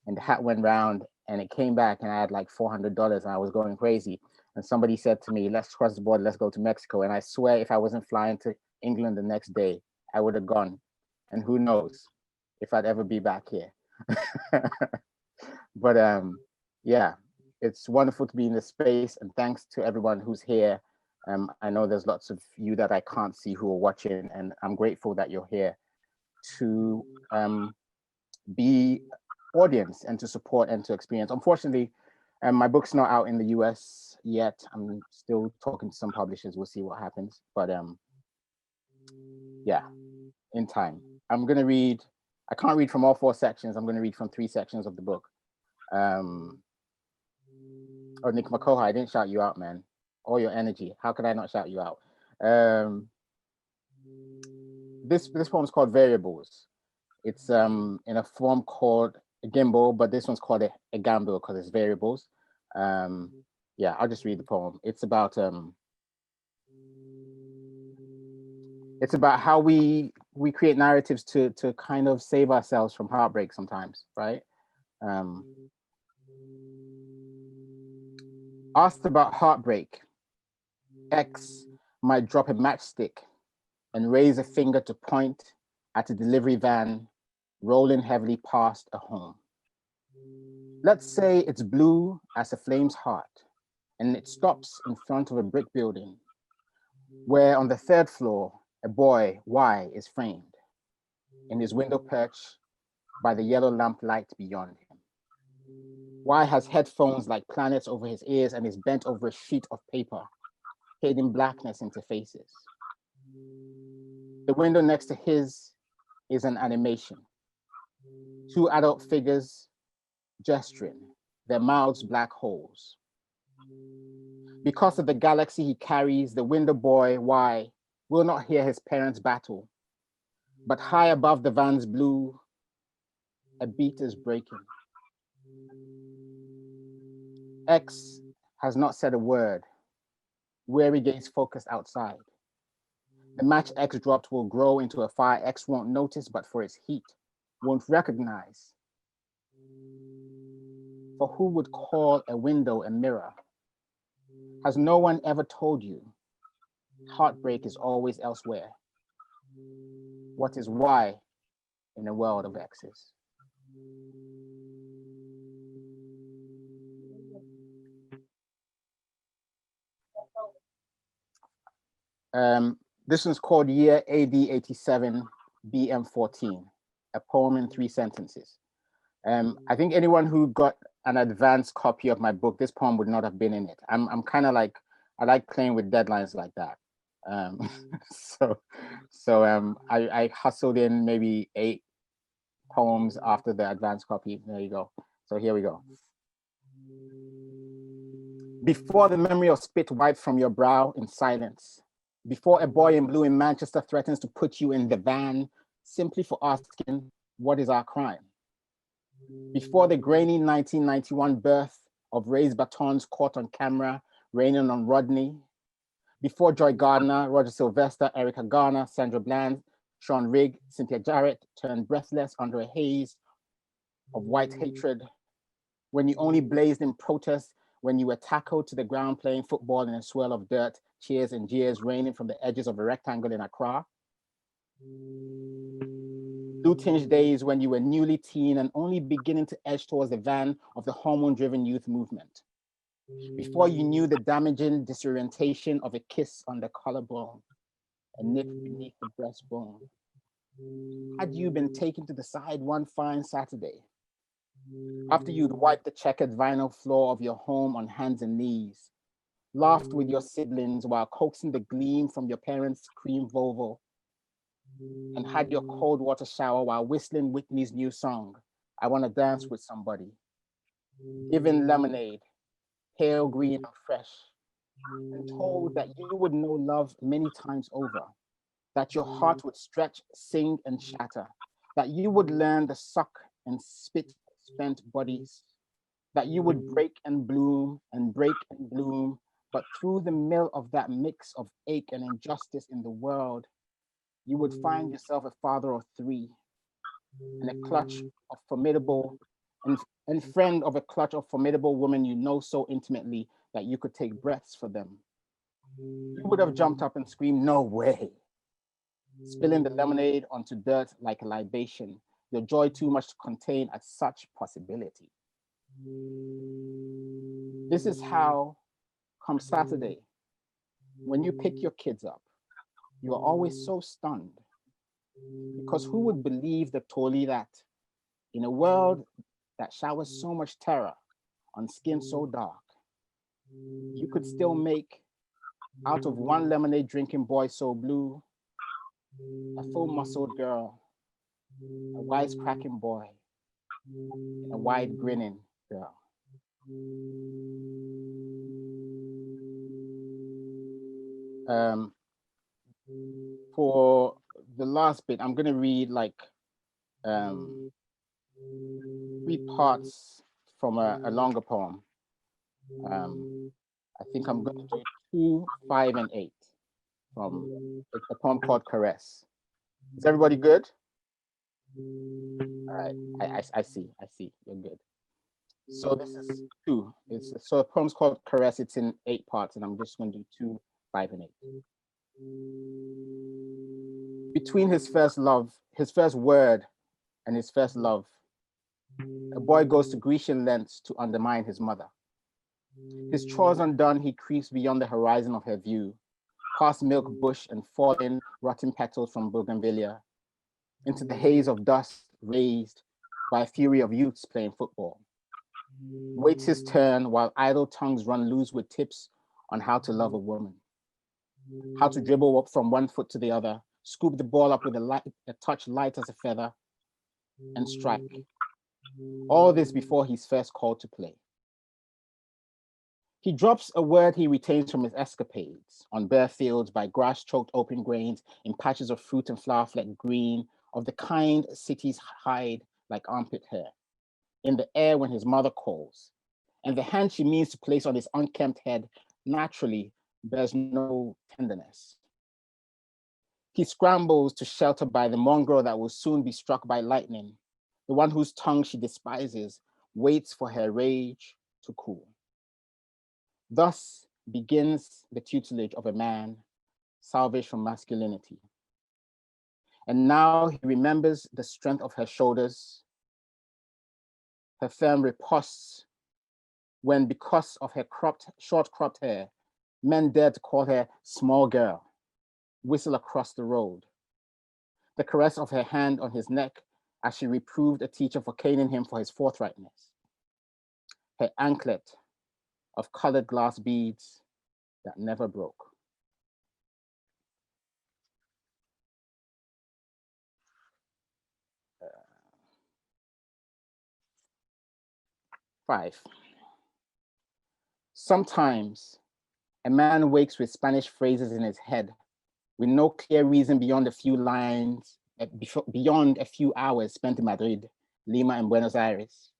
and the hat went round and it came back, and I had like $400 and I was going crazy. And somebody said to me, "Let's cross the border, let's go to Mexico." And I swear, if I wasn't flying to England the next day, I would have gone. And who knows if I'd ever be back here. But yeah, it's wonderful to be in this space, and thanks to everyone who's here. I know there's lots of you that I can't see who are watching, and I'm grateful that you're here to be audience and to support and to experience. Unfortunately, my book's not out in the US yet. I'm still talking to some publishers. We'll see what happens. But yeah, in time. I'm gonna read, I can't read from all 4 sections. I'm gonna read from 3 sections of the book. Oh, Nick Makoha, I didn't shout you out, man. All your energy. How could I not shout you out? This poem is called Variables. It's in a form called a gimbal, but this one's called a gamble because it's variables. Yeah, I'll just read the poem. It's about how we create narratives to kind of save ourselves from heartbreak sometimes, right? Asked about heartbreak, X might drop a matchstick and raise a finger to point at a delivery van rolling heavily past a home. Let's say it's blue as a flame's heart, and it stops in front of a brick building where on the 3rd floor, a boy, Y, is framed in his window perch by the yellow lamp light beyond him. Y has headphones like planets over his ears and is bent over a sheet of paper, fading blackness into faces. The window next to his is an animation. 2 adult figures gesturing, their mouths black holes. Because of the galaxy he carries, the window boy, Y, will not hear his parents battle. But high above the van's blue, a beat is breaking. X has not said a word, weary gaze focused outside. The match X dropped will grow into a fire X won't notice, but for its heat, won't recognize. For who would call a window a mirror? Has no one ever told you heartbreak is always elsewhere? What is Y in a world of X's? This one's called Year AD 87 BM 14, a poem in 3 sentences. I think anyone who got an advanced copy of my book, this poem would not have been in it. I'm kind of like, I like playing with deadlines like that. I hustled in maybe 8 poems after the advanced copy. There you go. So here we go. Before the memory of spit wiped from your brow in silence, before a boy in blue in Manchester threatens to put you in the van simply for asking, what is our crime? Before the grainy 1991 birth of raised batons caught on camera, raining on Rodney, before Joy Gardner, Roger Sylvester, Erica Garner, Sandra Bland, Sean Rigg, Cynthia Jarrett turned breathless under a haze of white hatred, when you only blazed in protest, when you were tackled to the ground playing football in a swirl of dirt, cheers and jeers raining from the edges of a rectangle in Accra. Blue-tinged days when you were newly teen and only beginning to edge towards the van of the hormone-driven youth movement. Before you knew the damaging disorientation of a kiss on the collarbone, a nip beneath the breastbone. Had you been taken to the side one fine Saturday, after you'd wiped the checkered vinyl floor of your home on hands and knees, laughed with your siblings while coaxing the gleam from your parents' cream Volvo, and had your cold water shower while whistling Whitney's new song, I Want to Dance with Somebody, given lemonade, pale green and fresh, and told that you would know love many times over, that your heart would stretch, sing, and shatter, that you would learn the suck and spit spent bodies, that you would break and bloom, but through the mill of that mix of ache and injustice in the world, you would find yourself a father of three, and a clutch of formidable, and friend of a clutch of formidable women you know so intimately that you could take breaths for them. You would have jumped up and screamed, "No way!" Spilling the lemonade onto dirt like a libation, your joy too much to contain at such possibility. This is how, come Saturday, when you pick your kids up, you are always so stunned. Because who would believe the Toli that in a world that showers so much terror on skin so dark, you could still make out of one lemonade drinking boy so blue, a full muscled girl, a wisecracking boy, and a wide grinning girl. For the last bit, I'm gonna read like 3 parts from a longer poem. I think I'm gonna do 2, 5, and 8 from a poem called Caress. Is everybody good? All right, I see, you're good. So this is 2. So a poem's called Caress, it's in 8 parts, and I'm just gonna do 2, 5, and 8. Between his first word and his first love, a boy goes to Grecian lengths to undermine his mother. His chores undone, he creeps beyond the horizon of her view, past milk bush and fallen rotten petals from bougainvillea, into the haze of dust raised by a fury of youths playing football. Waits his turn while idle tongues run loose with tips on how to love a woman, how to dribble up from one foot to the other, scoop the ball up with a touch light as a feather, and strike. All this before he's first called to play. He drops a word he retains from his escapades on bare fields by grass-choked open grains in patches of fruit and flower-flecked green, of the kind cities hide like armpit hair, in the air when his mother calls, and the hand she means to place on his unkempt head naturally bears no tenderness. He scrambles to shelter by the mongrel that will soon be struck by lightning, the one whose tongue she despises, waits for her rage to cool. Thus begins the tutelage of a man salvaged from masculinity. And now he remembers the strength of her shoulders, her firm riposte, when because of her short cropped hair, men dared to call her small girl, whistle across the road. The caress of her hand on his neck as she reproved a teacher for caning him for his forthrightness. Her anklet of colored glass beads that never broke. Five. Sometimes a man wakes with Spanish phrases in his head with no clear reason beyond a few lines, beyond a few hours spent in Madrid, Lima, and Buenos Aires.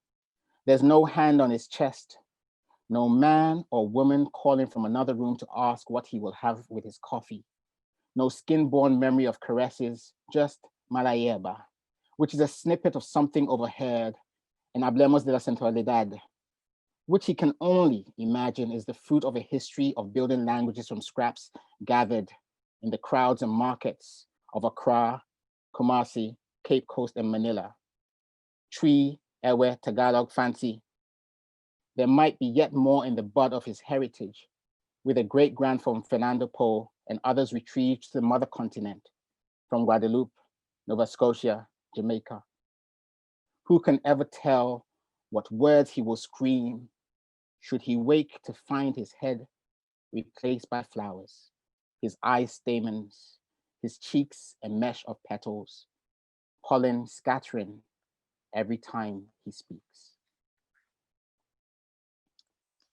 There's no hand on his chest, no man or woman calling from another room to ask what he will have with his coffee. No skin-born memory of caresses, just mala hierba, which is a snippet of something overheard in Hablemos de la Centralidad, which he can only imagine is the fruit of a history of building languages from scraps gathered in the crowds and markets of Accra, Kumasi, Cape Coast, and Manila. Tree, Ewe, Tagalog, Fancy. There might be yet more in the bud of his heritage, with a great-grand from Fernando Po and others retrieved to the mother continent, from Guadeloupe, Nova Scotia, Jamaica. Who can ever tell what words he will scream should he wake to find his head replaced by flowers, his eyes stamens, his cheeks a mesh of petals, pollen scattering every time he speaks.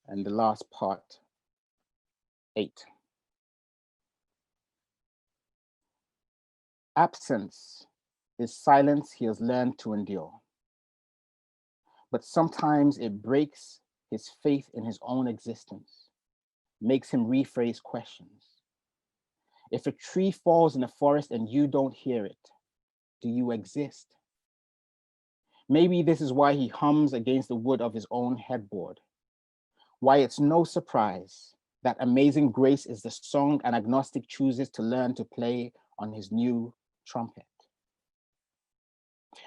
And the last part, 8. Absence is silence he has learned to endure. But sometimes it breaks his faith in his own existence, makes him rephrase questions. If a tree falls in the forest and you don't hear it, do you exist? Maybe this is why he hums against the wood of his own headboard. Why it's no surprise that Amazing Grace is the song an agnostic chooses to learn to play on his new trumpet.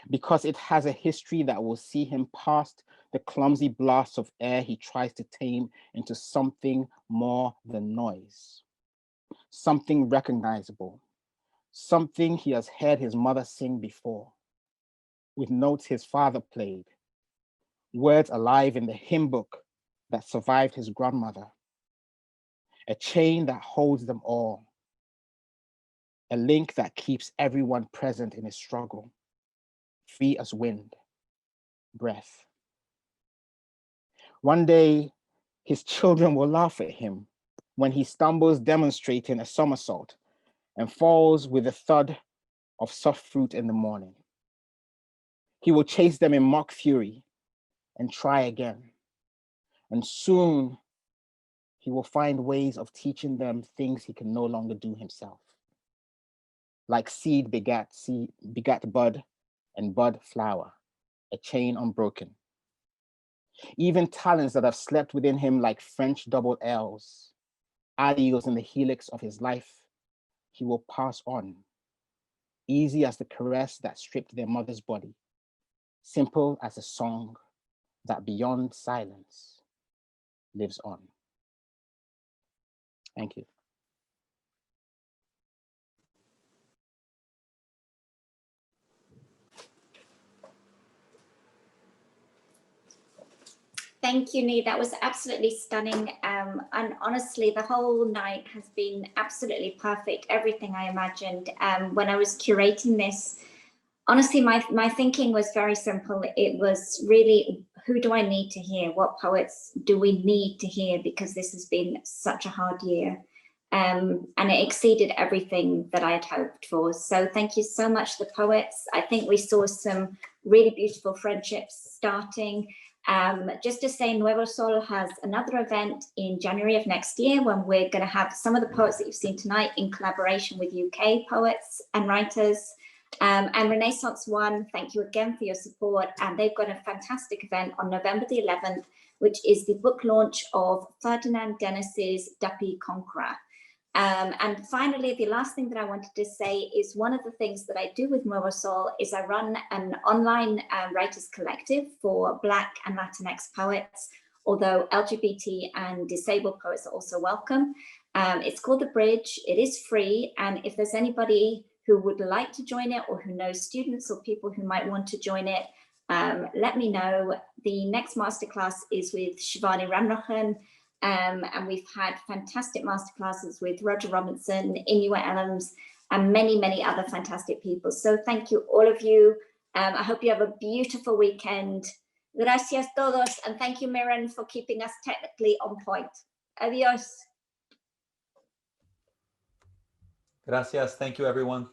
Because it has a history that will see him past the clumsy blasts of air he tries to tame into something more than noise, something recognizable, something he has heard his mother sing before, with notes his father played, words alive in the hymn book that survived his grandmother, a chain that holds them all, a link that keeps everyone present in his struggle, free as wind, breath. One day, his children will laugh at him when he stumbles demonstrating a somersault and falls with a thud of soft fruit in the morning. He will chase them in mock fury and try again. And soon, he will find ways of teaching them things he can no longer do himself. Like seed begat bud, and bud flower, a chain unbroken. Even talents that have slept within him like French double L's, alleles in the helix of his life, he will pass on, easy as the caress that stripped their mother's body, simple as a song that beyond silence lives on. Thank you. Thank you, Nii. That was absolutely stunning. And honestly, the whole night has been absolutely perfect. Everything I imagined. When I was curating this, honestly, my thinking was very simple. It was really, who do I need to hear? What poets do we need to hear? Because this has been such a hard year. And it exceeded everything that I had hoped for. So thank you so much, the poets. I think we saw some really beautiful friendships starting. Just to say, Nuevo Sol has another event in January of next year when we're going to have some of the poets that you've seen tonight in collaboration with UK poets and writers. And Renaissance One, thank you again for your support. And they've got a fantastic event on November the 11th, which is the book launch of Ferdinand Dennis's Duppy Conqueror. And finally, the last thing that I wanted to say is one of the things that I do with Nuevo Sol is I run an online writers collective for Black and Latinx poets, although LGBT and disabled poets are also welcome. It's called The Bridge. It is free. And if there's anybody who would like to join it or who knows students or people who might want to join it, let me know. The next masterclass is with Shivani Ramlochan. And we've had fantastic masterclasses with Roger Robinson, Inua Ellams, and many, many other fantastic people. So thank you, all of you. I hope you have a beautiful weekend. Gracias todos. And thank you, Miran, for keeping us technically on point. Adios. Gracias. Thank you, everyone.